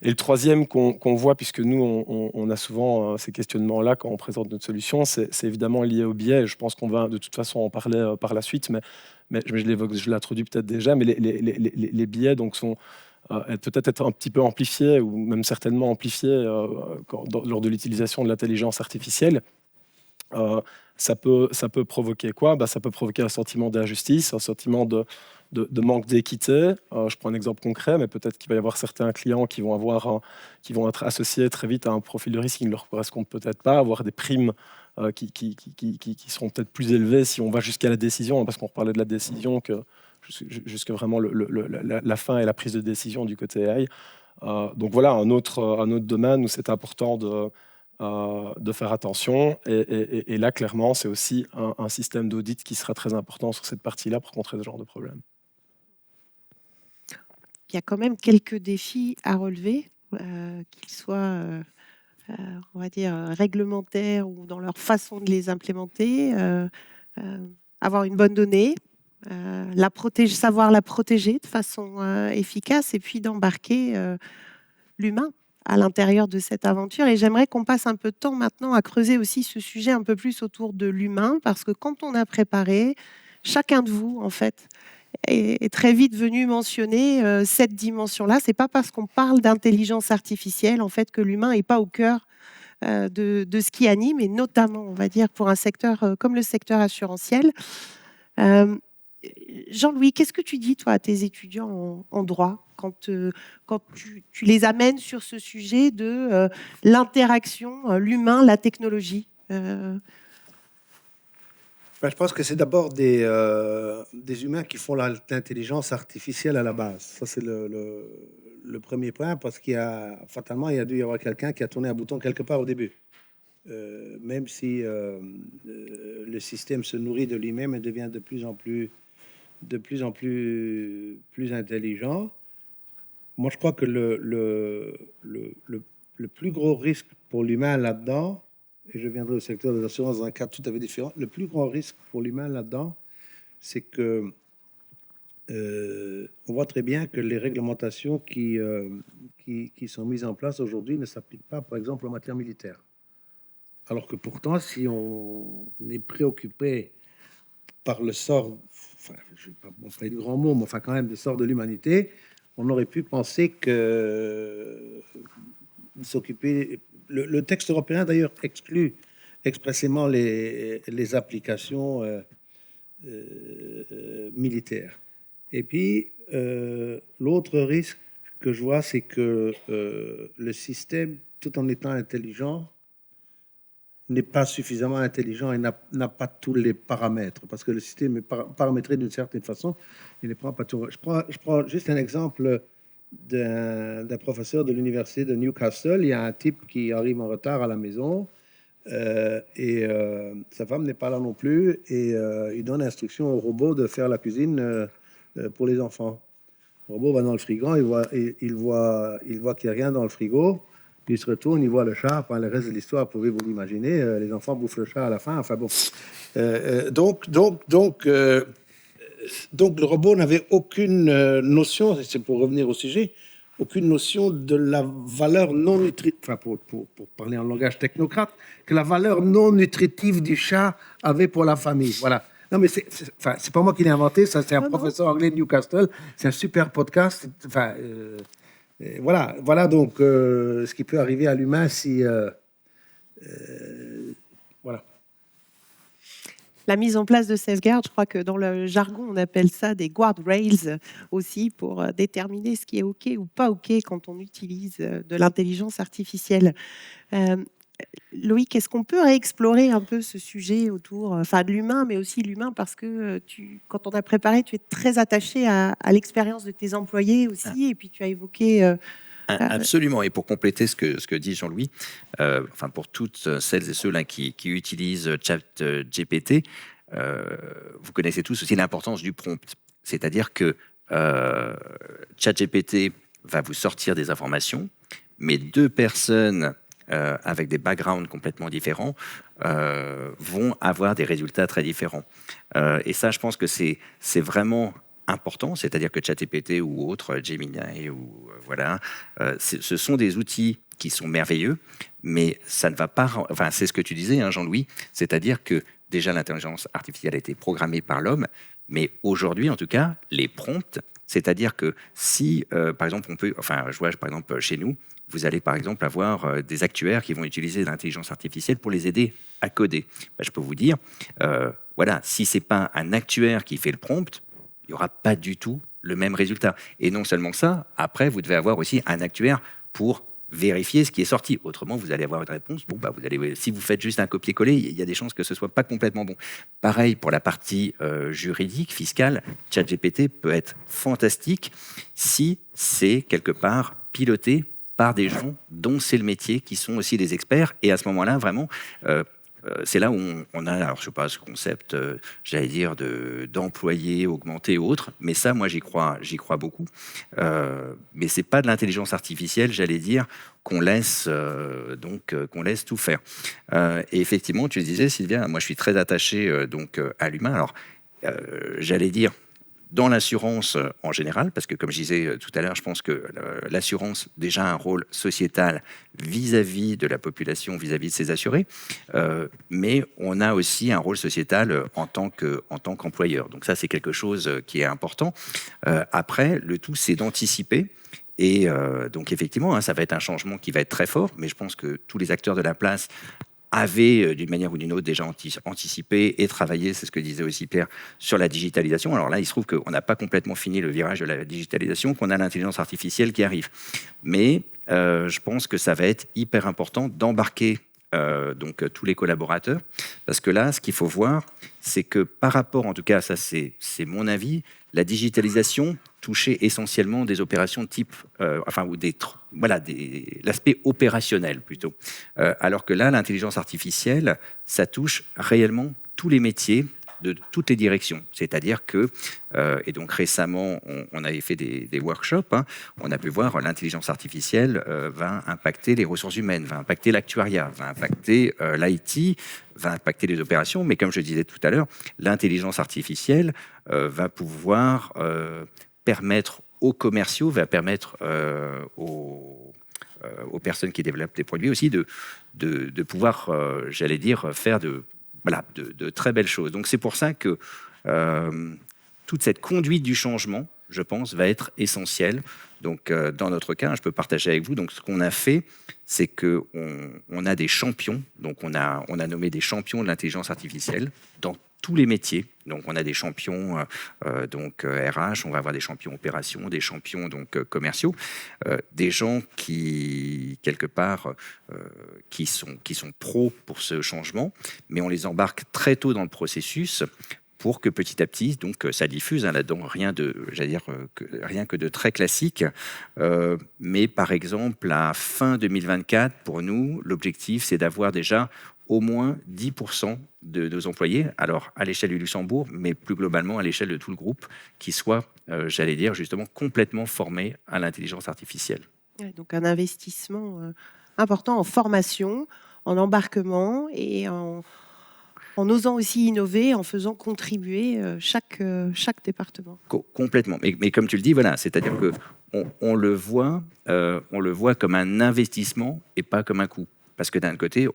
Et le troisième qu'on voit, puisque nous, on a souvent ces questionnements-là quand on présente notre solution, c'est évidemment lié au biais. Je pense qu'on va de toute façon en parler par la suite, mais je l'évoque, je l'introduis peut-être déjà, mais les biais donc, sont peut-être être un petit peu amplifiés ou même certainement amplifiés lors de l'utilisation de l'intelligence artificielle. Ça peut provoquer quoi ? Ça peut provoquer un sentiment d'injustice, un sentiment de manque d'équité. Je prends un exemple concret, mais peut-être qu'il va y avoir certains clients qui vont être associés très vite à un profil de risque qui ne leur correspond peut-être pas, avoir des primes qui seront peut-être plus élevées si on va jusqu'à la décision, parce qu'on parlait de la décision, jusqu'à vraiment la fin et la prise de décision du côté AI. Donc voilà, un autre domaine où c'est important de faire attention. Et là, clairement, c'est aussi un système d'audit qui sera très important sur cette partie-là pour contrer ce genre de problème. Il y a quand même quelques défis à relever, qu'ils soient, on va dire, réglementaires ou dans leur façon de les implémenter. Avoir une bonne donnée, savoir la protéger de façon efficace et puis d'embarquer l'humain à l'intérieur de cette aventure. Et j'aimerais qu'on passe un peu de temps maintenant à creuser aussi ce sujet un peu plus autour de l'humain, parce que quand on a préparé, chacun de vous, en fait, est très vite venu mentionner cette dimension-là. C'est pas parce qu'on parle d'intelligence artificielle, en fait, que l'humain n'est pas au cœur de ce qui anime, et notamment, on va dire, pour un secteur comme le secteur assurantiel. Jean-Louis, qu'est-ce que tu dis, toi, à tes étudiants en droit quand tu les amènes sur ce sujet de l'interaction, l'humain, la technologie Je pense que c'est d'abord des humains qui font l'intelligence artificielle à la base. Ça, c'est le premier point, parce fatalement, il y a dû y avoir quelqu'un qui a tourné un bouton quelque part au début. Même si le système se nourrit de lui-même et devient de plus en plus intelligent. Moi, je crois que le plus gros risque pour l'humain là-dedans, et je viendrai au secteur des assurances dans un cadre tout à fait différent, le plus grand risque pour l'humain là-dedans, c'est que on voit très bien que les réglementations qui sont mises en place aujourd'hui ne s'appliquent pas, par exemple, en matière militaire. Alors que pourtant, si on est préoccupé par le sort, enfin, je ne vais pas employer de grands mots, mais enfin quand même le sort de l'humanité, on aurait pu penser que s'occuper... Le texte européen, d'ailleurs, exclut expressément les applications militaires. Et puis, l'autre risque que je vois, c'est que le système, tout en étant intelligent, n'est pas suffisamment intelligent et n'a pas tous les paramètres, parce que le système est paramétré d'une certaine façon, il ne prend pas tout. Je prends juste un exemple d'un professeur de l'université de Newcastle. Il y a un type qui arrive en retard à la maison, et sa femme n'est pas là non plus, et il donne instruction au robot de faire la cuisine pour les enfants. Le robot va dans le frigo, il voit qu'il n'y a rien dans le frigo. Puis il se retourne, il voit le chat. Enfin, le reste de l'histoire, vous pouvez vous l'imaginer. Les enfants bouffent le chat à la fin. Enfin bon. Donc, le robot n'avait aucune notion, c'est pour revenir au sujet, aucune notion de la valeur non nutritive, enfin pour parler en langage technocrate, que la valeur non nutritive du chat avait pour la famille. Voilà. Non, mais c'est pas moi qui l'ai inventé, ça c'est un professeur anglais de Newcastle. C'est un super podcast. Enfin. Voilà donc ce qui peut arriver à l'humain si... voilà. La mise en place de safeguards, je crois que dans le jargon, on appelle ça des guardrails aussi, pour déterminer ce qui est OK ou pas OK quand on utilise de l'intelligence artificielle. Loïc, est-ce qu'on peut réexplorer un peu ce sujet autour de l'humain, mais aussi l'humain, parce que quand on a préparé, tu es très attaché à l'expérience de tes employés aussi, et puis tu as évoqué... Absolument, et pour compléter ce que dit Jean-Louis, pour toutes celles et ceux-là qui utilisent ChatGPT, vous connaissez tous aussi l'importance du prompt. C'est-à-dire que ChatGPT va vous sortir des informations, mais deux personnes avec des backgrounds complètement différents vont avoir des résultats très différents. Et ça, je pense que c'est vraiment important, c'est-à-dire que ChatGPT ou autre, Gemini, ou ce sont des outils qui sont merveilleux, mais ça ne va pas... Enfin, c'est ce que tu disais, hein, Jean-Louis, c'est-à-dire que déjà l'intelligence artificielle a été programmée par l'homme, mais aujourd'hui, en tout cas, les prompts, c'est-à-dire que si, par exemple, je vois par exemple chez nous, vous allez par exemple avoir des actuaires qui vont utiliser l'intelligence artificielle pour les aider à coder. Je peux vous dire, si c'est pas un actuaire qui fait le prompt, il n'y aura pas du tout le même résultat. Et non seulement ça, après, vous devez avoir aussi un actuaire pour vérifier ce qui est sorti. Autrement, vous allez avoir une réponse. Si vous faites juste un copier-coller, il y a des chances que ce soit pas complètement bon. Pareil pour la partie juridique, fiscale, ChatGPT peut être fantastique si c'est quelque part piloté par des gens dont c'est le métier, qui sont aussi des experts. Et à ce moment-là, vraiment, c'est là où on a, alors je sais pas, ce concept, j'allais dire, d'employés augmentés ou autres. Mais ça, moi, j'y crois beaucoup. Mais c'est pas de l'intelligence artificielle, j'allais dire, qu'on laisse tout faire. Et effectivement, tu disais, Sylvia, moi, je suis très attaché à l'humain. Alors, j'allais dire, dans l'assurance en général, parce que comme je disais tout à l'heure, je pense que l'assurance a déjà un rôle sociétal vis-à-vis de la population, vis-à-vis de ses assurés, mais on a aussi un rôle sociétal en tant qu'employeur. Donc ça, c'est quelque chose qui est important. Après, le tout, c'est d'anticiper. Et donc effectivement, ça va être un changement qui va être très fort, mais je pense que tous les acteurs de la place avaient, d'une manière ou d'une autre, déjà anticipé et travaillé, c'est ce que disait aussi Pierre, sur la digitalisation. Alors là, il se trouve qu'on n'a pas complètement fini le virage de la digitalisation, qu'on a l'intelligence artificielle qui arrive. Mais je pense que ça va être hyper important d'embarquer donc tous les collaborateurs, parce que là, ce qu'il faut voir, c'est que par rapport, en tout cas, ça c'est mon avis, la digitalisation touchait essentiellement des opérations de type, l'aspect opérationnel plutôt, alors que là, l'intelligence artificielle, ça touche réellement tous les métiers de toutes les directions. C'est-à-dire que, et donc récemment, on avait fait des workshops, hein, on a pu voir l'intelligence artificielle va impacter les ressources humaines, va impacter l'actuariat, va impacter l'IT, va impacter les opérations, mais comme je disais tout à l'heure, l'intelligence artificielle va pouvoir permettre aux commerciaux, va permettre aux personnes qui développent des produits aussi de pouvoir, j'allais dire, faire de très belles choses. Donc c'est pour ça que toute cette conduite du changement, je pense, va être essentielle. Donc dans notre cas, je peux partager avec vous. Donc ce qu'on a fait, c'est que on a des champions. Donc on a nommé des champions de l'intelligence artificielle dans tous les métiers. Donc on a des champions RH, on va avoir des champions opérations, des champions commerciaux, des gens qui quelque part qui sont pros pour ce changement, mais on les embarque très tôt dans le processus pour que petit à petit, donc ça diffuse là-dedans, rien que de très classique. Mais par exemple, à fin 2024, pour nous, l'objectif, c'est d'avoir déjà au moins 10% de nos employés, alors à l'échelle du Luxembourg, mais plus globalement à l'échelle de tout le groupe, qui soient, justement, complètement formés à l'intelligence artificielle. Ouais, donc un investissement important en formation, en embarquement et en osant aussi innover, en faisant contribuer chaque département. Complètement. Mais comme tu le dis, voilà, c'est-à-dire que on le voit comme un investissement et pas comme un coût. Parce que d'un côté,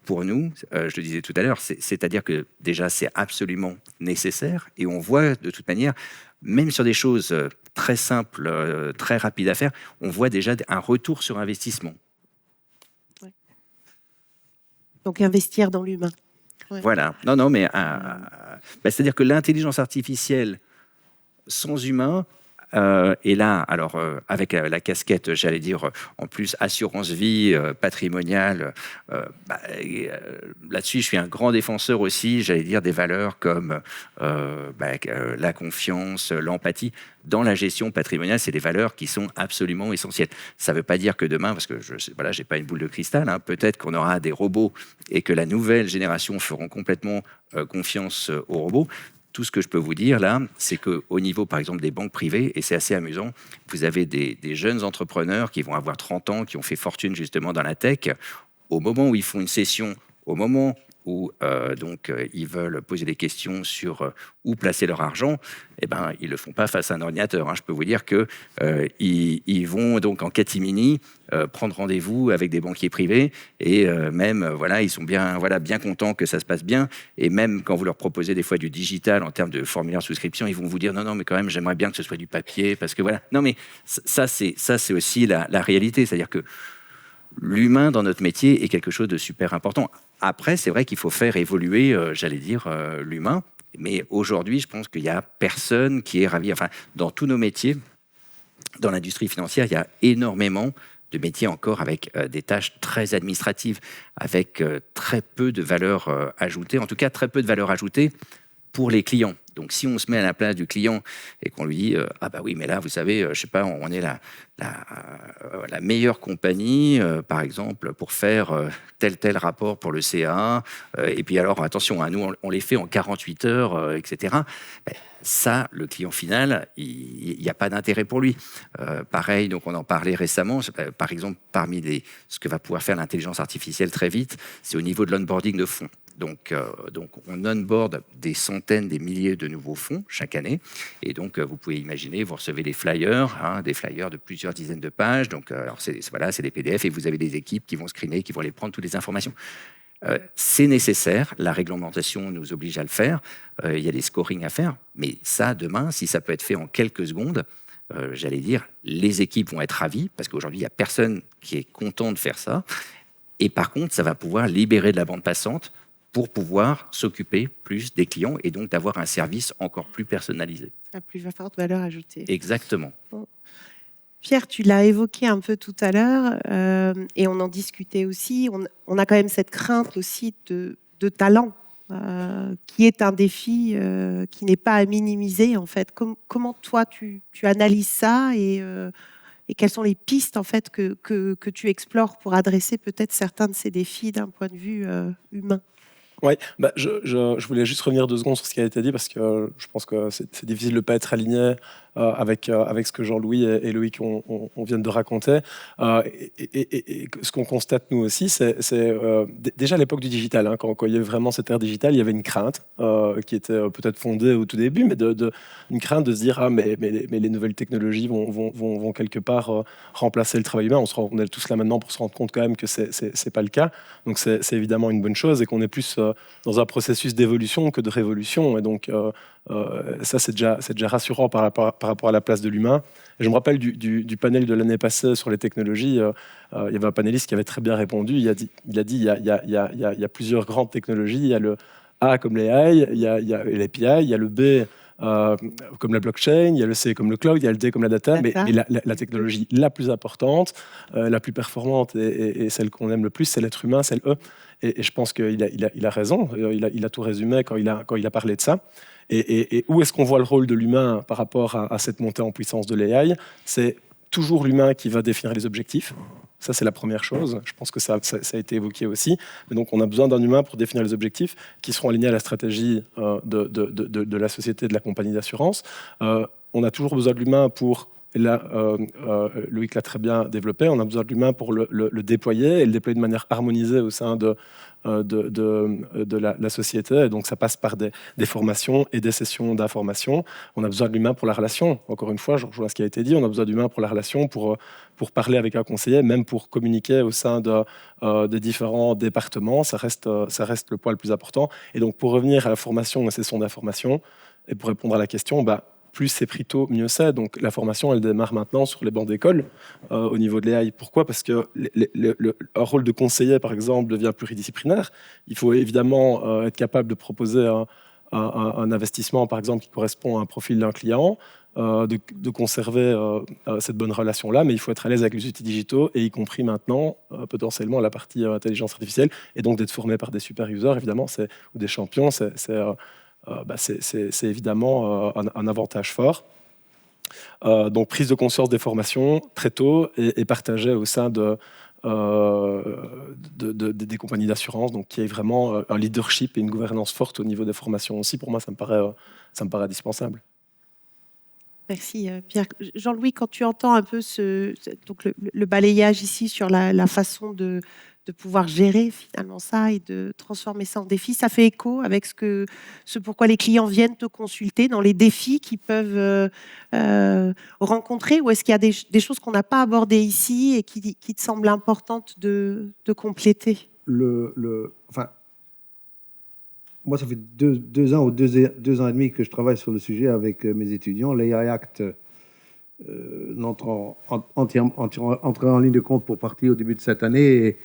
pour nous, je le disais tout à l'heure, c'est-à-dire que déjà, c'est absolument nécessaire et on voit de toute manière, même sur des choses très simples, très rapides à faire, on voit déjà un retour sur investissement. Ouais. Donc investir dans l'humain. Ouais. Voilà. Non, mais c'est-à-dire que l'intelligence artificielle sans humain, et là, alors avec la casquette, j'allais dire, en plus assurance vie, patrimoniale, là-dessus, je suis un grand défenseur aussi, j'allais dire, des valeurs comme la confiance, l'empathie. Dans la gestion patrimoniale, c'est des valeurs qui sont absolument essentielles. Ça ne veut pas dire que demain, parce que je n'ai pas une boule de cristal, hein, peut-être qu'on aura des robots et que la nouvelle génération feront complètement confiance aux robots. Tout ce que je peux vous dire là, c'est qu'au niveau, par exemple, des banques privées, et c'est assez amusant, vous avez des jeunes entrepreneurs qui vont avoir 30 ans, qui ont fait fortune justement dans la tech. Au moment où ils font une session, au moment où ils veulent poser des questions sur où placer leur argent, eh ben, ils ne le font pas face à un ordinateur. Hein. Je peux vous dire qu'ils vont donc en catimini prendre rendez-vous avec des banquiers privés et ils sont bien contents que ça se passe bien. Et même quand vous leur proposez des fois du digital en termes de formulaire de souscription, ils vont vous dire non, mais quand même, j'aimerais bien que ce soit du papier parce que voilà. Non, mais ça c'est aussi la réalité. C'est-à-dire que l'humain dans notre métier est quelque chose de super important. Après, c'est vrai qu'il faut faire évoluer, l'humain. Mais aujourd'hui, je pense qu'il n'y a personne qui est ravi. Enfin, dans tous nos métiers, dans l'industrie financière, il y a énormément de métiers encore avec des tâches très administratives, avec très peu de valeur ajoutée. En tout cas, très peu de valeur ajoutée pour les clients. Donc, si on se met à la place du client et qu'on lui dit « Ah bah oui, mais là, vous savez, je sais pas, on est la meilleure compagnie, par exemple, pour faire tel rapport pour le CA. Et puis alors, attention, hein, nous, on les fait en 48 heures, etc. » Ça, le client final, il n'y a pas d'intérêt pour lui. Pareil, donc on en parlait récemment, par exemple, parmi ce que va pouvoir faire l'intelligence artificielle très vite, c'est au niveau de l'onboarding de fonds. Donc on onboard des centaines, des milliers de nouveaux fonds chaque année. Et donc, vous pouvez imaginer, vous recevez des flyers de plusieurs dizaines de pages. Donc, alors c'est des PDF et vous avez des équipes qui vont screener, qui vont aller prendre toutes les informations. C'est nécessaire, la réglementation nous oblige à le faire, il y a des scorings à faire, mais ça, demain, si ça peut être fait en quelques secondes, les équipes vont être ravies, parce qu'aujourd'hui, il n'y a personne qui est content de faire ça, et par contre, ça va pouvoir libérer de la bande passante pour pouvoir s'occuper plus des clients, et donc d'avoir un service encore plus personnalisé. À plus forte valeur ajoutée. Exactement. Bon. Pierre, tu l'as évoqué un peu tout à l'heure, et on en discutait aussi. On a quand même cette crainte aussi de talent, qui est un défi qui n'est pas à minimiser en fait. Comment toi tu analyses ça et quelles sont les pistes en fait que tu explores pour adresser peut-être certains de ces défis d'un point de vue humain? Oui, je voulais juste revenir 2 secondes sur ce qui a été dit parce que je pense que c'est difficile de ne pas être aligné avec ce que Jean-Louis et Loïc on vient de raconter. Et ce qu'on constate nous aussi, c'est déjà à l'époque du digital, hein, quand il y avait vraiment cette ère digitale, il y avait une crainte qui était peut-être fondée au tout début, mais une crainte de se dire mais les nouvelles technologies vont quelque part remplacer le travail humain. On est tous là maintenant pour se rendre compte quand même que c'est pas le cas. Donc c'est évidemment une bonne chose et qu'on est plus dans un processus d'évolution que de révolution. Et donc ça, c'est déjà rassurant par rapport à la place de l'humain. Et je me rappelle du panel de l'année passée sur les technologies. Il y avait un panéliste qui avait très bien répondu. Il a dit il y a plusieurs grandes technologies. Il y a le A comme les AI, il y a l'API, il y a le B comme la blockchain, il y a le C comme le cloud, il y a le D comme la data, mais la technologie la plus importante, la plus performante et celle qu'on aime le plus, c'est l'être humain, c'est le E. Et je pense qu'il a raison, il a tout résumé quand il a parlé de ça. Et où est-ce qu'on voit le rôle de l'humain par rapport à cette montée en puissance de l'AI? C'est toujours l'humain qui va définir les objectifs. Ça, c'est la première chose. Je pense que ça a été évoqué aussi. Et donc, on a besoin d'un humain pour définir les objectifs qui seront alignés à la stratégie de la société, de la compagnie d'assurance. On a toujours besoin de l'humain pour... Et là, Loïc l'a très bien développé. On a besoin de l'humain pour le déployer et le déployer de manière harmonisée au sein de la société. Et donc, ça passe par des formations et des sessions d'information. On a besoin de l'humain pour la relation. Encore une fois, je rejoins ce qui a été dit. On a besoin d'humain pour la relation, pour parler avec un conseiller, même pour communiquer au sein des différents départements. Ça reste le point le plus important. Et donc, pour revenir à la formation et sessions d'information, et pour répondre à la question, plus c'est pris tôt, mieux c'est. Donc la formation, elle démarre maintenant sur les bancs d'école au niveau de l'AI. Pourquoi? Parce que un rôle de conseiller, par exemple, devient pluridisciplinaire. Il faut évidemment être capable de proposer un investissement, par exemple, qui correspond à un profil d'un client, de conserver cette bonne relation-là, mais il faut être à l'aise avec les outils digitaux, et y compris maintenant, potentiellement, la partie intelligence artificielle, et donc d'être formé par des super users, évidemment, ou des champions, c'est évidemment un avantage fort. Donc, prise de conscience des formations très tôt et partagée au sein des compagnies d'assurance, donc qui est vraiment un leadership et une gouvernance forte au niveau des formations aussi. Pour moi, ça me paraît indispensable. Merci Pierre. Jean-Louis, quand tu entends un peu donc le balayage ici sur la façon de pouvoir gérer finalement ça et de transformer ça en défi, ça fait écho avec ce pourquoi les clients viennent te consulter dans les défis qu'ils peuvent rencontrer, ou est-ce qu'il y a des choses qu'on n'a pas abordées ici et qui te semblent importantes de compléter? Moi, ça fait 2 ans ou 2 ans et demi que je travaille sur le sujet avec mes étudiants. L'AI Act entre en ligne de compte pour partie au début de cette année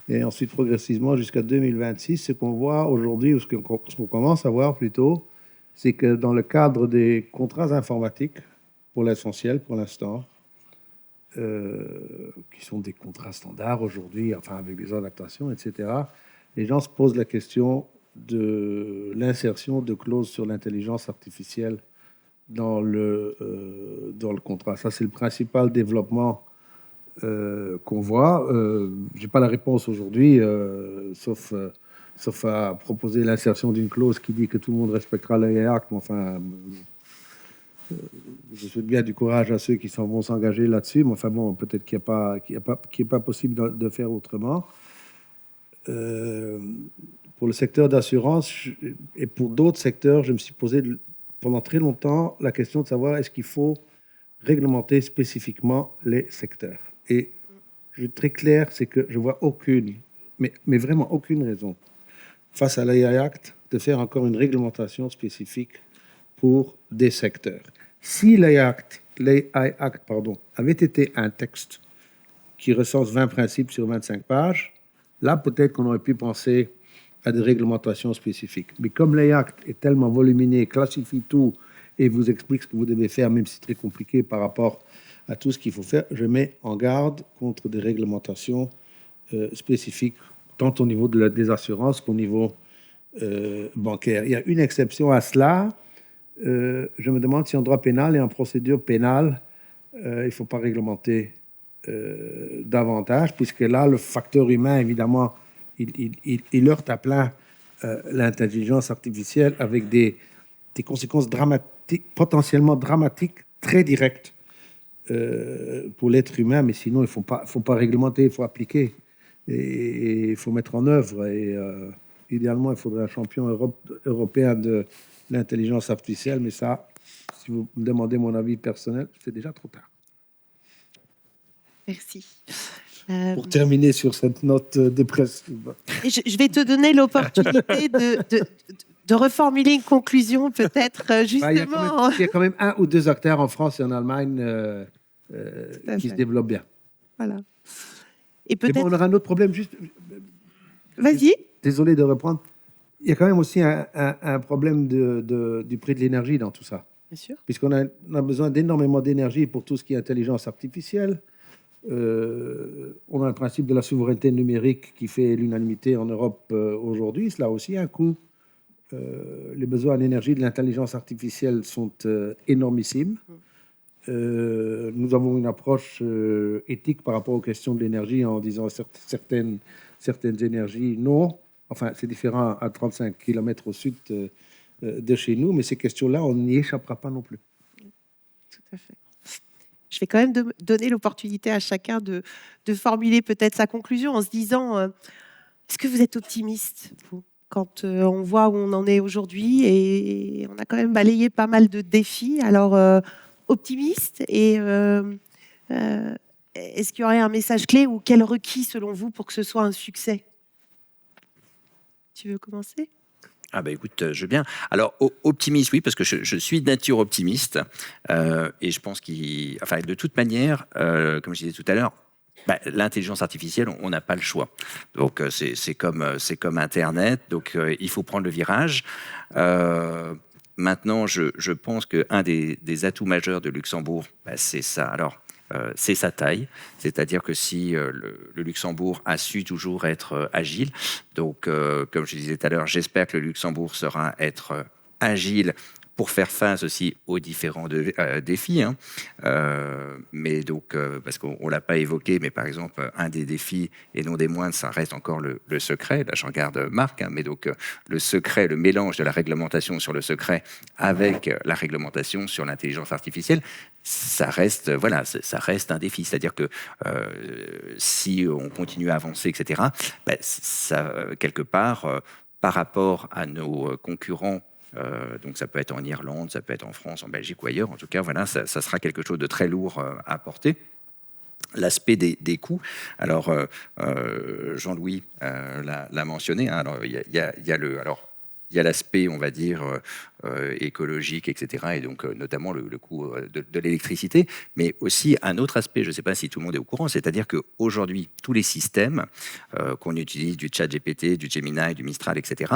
et ensuite progressivement jusqu'à 2026. Ce qu'on voit aujourd'hui, ou ce qu'on commence à voir plutôt, c'est que dans le cadre des contrats informatiques, pour l'essentiel, pour l'instant, qui sont des contrats standards aujourd'hui, enfin avec des adaptations, etc., les gens se posent la question de l'insertion de clauses sur l'intelligence artificielle dans le contrat. Ça, c'est le principal développement qu'on voit. Je n'ai pas la réponse aujourd'hui, sauf à proposer l'insertion d'une clause qui dit que tout le monde respectera l'AI Act. Mais enfin, je souhaite bien du courage à ceux qui vont s'engager là-dessus. Mais enfin bon, peut-être qu'il n'est pas possible de faire autrement. Pour le secteur d'assurance et pour d'autres secteurs, je me suis posé pendant très longtemps la question de savoir est-ce qu'il faut réglementer spécifiquement les secteurs. Et je suis très clair, c'est que je vois aucune, mais vraiment aucune raison, face à l'AI Act, de faire encore une réglementation spécifique pour des secteurs. Si l'AI Act avait été un texte qui recense 20 principes sur 25 pages, là, peut-être qu'on aurait pu penser à des réglementations spécifiques. Mais comme l'AI Act est tellement volumineux, classifie tout et vous explique ce que vous devez faire, même si c'est très compliqué par rapport à tout ce qu'il faut faire. Je mets en garde contre des réglementations spécifiques, tant au niveau des assurances qu'au niveau bancaire. Il y a une exception à cela. Je me demande si en droit pénal et en procédure pénale, il ne faut pas réglementer davantage, puisque là, le facteur humain, évidemment, il heurte à plein l'intelligence artificielle avec des conséquences dramatiques, potentiellement dramatiques, très directes pour l'être humain, mais sinon, il ne faut pas réglementer, il faut appliquer et il faut mettre en œuvre. Et idéalement, il faudrait un champion européen de l'intelligence artificielle, mais ça, si vous me demandez mon avis personnel, c'est déjà trop tard. Merci. Pour terminer sur cette note dépressive. Et je vais te donner l'opportunité de reformuler une conclusion, peut-être, justement. Il y a quand même 1 ou 2 acteurs en France et en Allemagne qui se développent bien. Voilà. Et peut-être... bon, on aura un autre problème, juste... Vas-y. Désolé de reprendre. Il y a quand même aussi un problème du prix de l'énergie dans tout ça. Bien sûr. Puisqu'on a besoin d'énormément d'énergie pour tout ce qui est intelligence artificielle. On a le principe de la souveraineté numérique qui fait l'unanimité en Europe aujourd'hui. Cela a aussi un coût. Les besoins en énergie de l'intelligence artificielle sont énormissimes. Nous avons une approche éthique par rapport aux questions de l'énergie en disant certaines énergies, non. Enfin, c'est différent à 35 km au sud de chez nous, mais ces questions-là, on n'y échappera pas non plus. Tout à fait. Je vais quand même donner l'opportunité à chacun de formuler peut-être sa conclusion en se disant, est-ce que vous êtes optimiste, vous, quand on voit où on en est aujourd'hui, et on a quand même balayé pas mal de défis. Alors, optimiste, et est-ce qu'il y aurait un message clé ou quel requis selon vous pour que ce soit un succès? Tu veux commencer? Ah bah écoute, je veux bien. Alors, optimiste, oui, parce que je suis de nature optimiste. Et je pense de toute manière, comme je disais tout à l'heure, l'intelligence artificielle, on n'a pas le choix. Donc, c'est comme Internet. Donc, il faut prendre le virage. Maintenant, je pense qu'un des atouts majeurs de Luxembourg, c'est ça. Alors, c'est sa taille, c'est-à-dire que si le Luxembourg a su toujours être agile, donc comme je disais tout à l'heure, j'espère que le Luxembourg saura être agile pour faire face aussi aux différents défis. Mais donc, parce qu'on ne l'a pas évoqué, mais par exemple, un des défis, et non des moindres, ça reste encore le secret. Là, j'en garde marque, mais donc le secret, le mélange de la réglementation sur le secret avec la réglementation sur l'intelligence artificielle, ça reste un défi. C'est-à-dire que si on continue à avancer, etc., ça, quelque part, par rapport à nos concurrents, donc ça peut être en Irlande, ça peut être en France, en Belgique ou ailleurs. En tout cas, voilà, ça sera quelque chose de très lourd à porter. L'aspect des coûts. Alors, Jean-Louis l'a mentionné. Alors, il y a l'aspect, on va dire, écologique, etc. Et donc, notamment le coût de l'électricité. Mais aussi un autre aspect, je ne sais pas si tout le monde est au courant, c'est-à-dire qu'aujourd'hui, tous les systèmes qu'on utilise, du ChatGPT, du Gemini, du Mistral, etc.,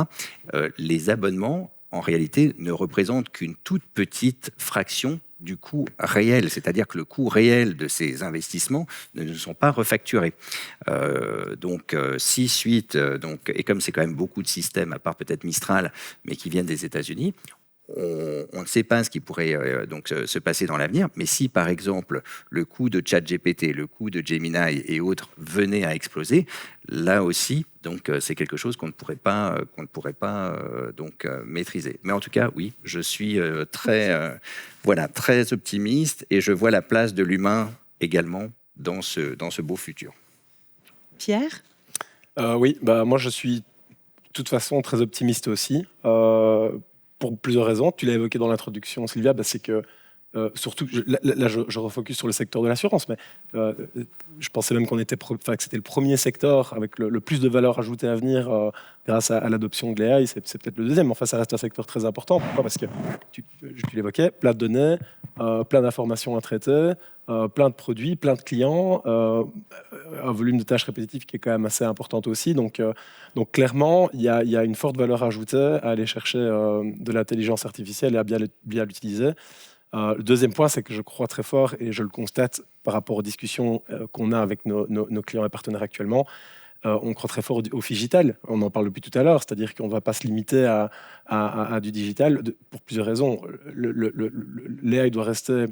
les abonnements, en réalité, ne représentent qu'une toute petite fraction du coût réel, c'est-à-dire que le coût réel de ces investissements ne sont pas refacturés. Donc, si suite, et comme c'est quand même beaucoup de systèmes, à part peut-être Mistral, mais qui viennent des États-Unis, on ne sait pas ce qui pourrait se passer dans l'avenir, mais si par exemple le coût de ChatGPT, le coût de Gemini et autres venait à exploser, là aussi, donc c'est quelque chose qu'on ne pourrait pas maîtriser. Mais en tout cas, oui, je suis très optimiste et je vois la place de l'humain également dans ce beau futur. Pierre? Oui, moi je suis de toute façon très optimiste aussi. Pour plusieurs raisons. Tu l'as évoqué dans l'introduction, Sylvia, c'est que surtout, là je refocus sur le secteur de l'assurance, mais je pensais même que c'était le premier secteur avec le plus de valeur ajoutée à venir grâce à l'adoption de l'AI. C'est peut-être le deuxième, mais enfin ça reste un secteur très important. Pourquoi? Parce que tu l'évoquais, plein de données, plein d'informations à traiter, plein de produits, plein de clients, un volume de tâches répétitives qui est quand même assez important aussi. Donc clairement, il y a une forte valeur ajoutée à aller chercher de l'intelligence artificielle et à bien l'utiliser. Le deuxième point, c'est que je crois très fort, et je le constate par rapport aux discussions qu'on a avec nos clients et partenaires actuellement, on croit très fort au digital. On en parle depuis tout à l'heure, c'est-à-dire qu'on ne va pas se limiter à du digital pour plusieurs raisons. L'AI doit rester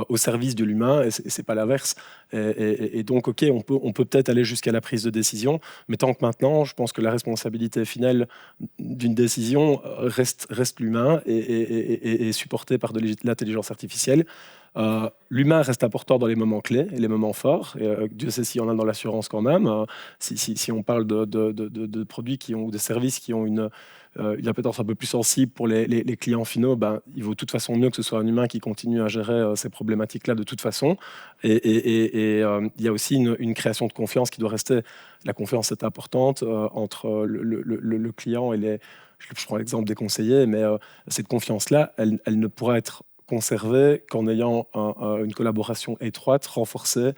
au service de l'humain, et c'est pas l'inverse. Et donc, ok, on peut peut-être aller jusqu'à la prise de décision, mais tant que maintenant, je pense que la responsabilité finale d'une décision reste l'humain et est supportée par de l'intelligence artificielle. L'humain reste important dans les moments clés et les moments forts. Et, Dieu sait s'il y en a dans l'assurance quand même. Si on parle de produits ou de services qui ont une appétence un peu plus sensible pour les clients finaux, il vaut de toute façon mieux que ce soit un humain qui continue à gérer ces problématiques-là de toute façon. Et il y a aussi une création de confiance qui doit rester. La confiance est importante entre le client et je prends l'exemple des conseillers, mais cette confiance-là, elle ne pourra être conservée qu'en ayant une collaboration étroite, renforcée,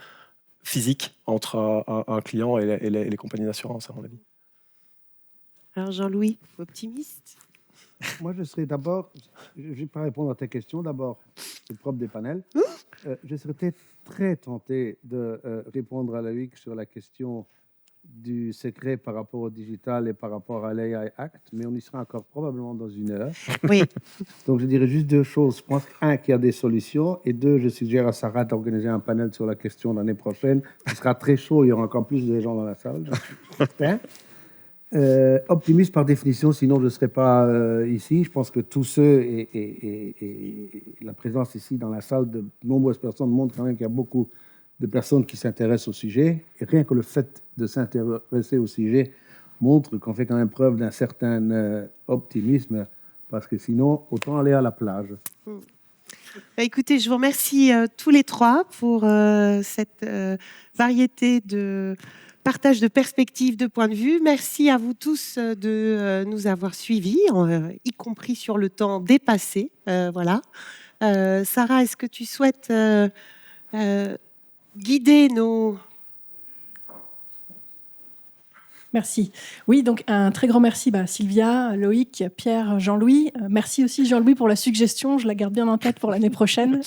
physique entre un client et les compagnies d'assurance, à mon avis. Alors Jean-Louis, optimiste? Moi, je serais d'abord, je ne vais pas répondre à ta question, d'abord, c'est propre des panels. Je serais très tenté de répondre à Loïc sur la question du secret par rapport au digital et par rapport à l'AI Act, mais on y sera encore probablement dans une heure. Oui. Donc, je dirais juste deux choses. Je pense, un, qu'il y a des solutions, et deux, je suggère à Sarah d'organiser un panel sur la question l'année prochaine. Ce sera très chaud, il y aura encore plus de gens dans la salle, je suis certain. Optimiste par définition, sinon je ne serais pas ici. Je pense que tous ceux et la présence ici dans la salle de nombreuses personnes montre quand même qu'il y a beaucoup de personnes qui s'intéressent au sujet. Et rien que le fait de s'intéresser au sujet montre qu'on fait quand même preuve d'un certain optimisme, parce que sinon, autant aller à la plage. Écoutez, je vous remercie tous les trois pour cette variété de partage de perspectives, de points de vue. Merci à vous tous de nous avoir suivis, y compris sur le temps dépassé. Voilà. Sarah, est-ce que tu souhaites guider nos... Merci. Oui, donc un très grand merci Sylvia, Loïc, Pierre, Jean-Louis. Merci aussi Jean-Louis pour la suggestion, je la garde bien en tête pour l'année prochaine.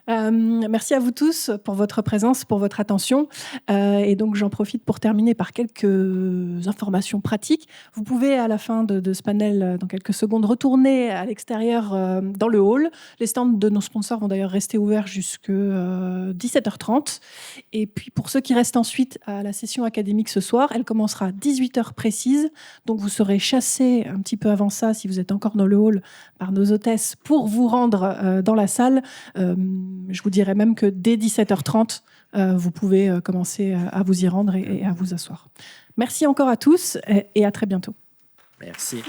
Merci à vous tous pour votre présence, pour votre attention. Et donc j'en profite pour terminer par quelques informations pratiques. Vous pouvez à la fin de ce panel, dans quelques secondes, retourner à l'extérieur dans le hall. Les stands de nos sponsors vont d'ailleurs rester ouverts jusqu'à 17h30. Et puis pour ceux qui restent ensuite à la session académique ce soir, elle commencera à 18h précise. Donc vous serez chassés un petit peu avant ça, si vous êtes encore dans le hall, par nos hôtesses pour vous rendre dans la salle. Je vous dirais même que dès 17h30, vous pouvez commencer à vous y rendre et à vous asseoir. Merci encore à tous et à très bientôt. Merci.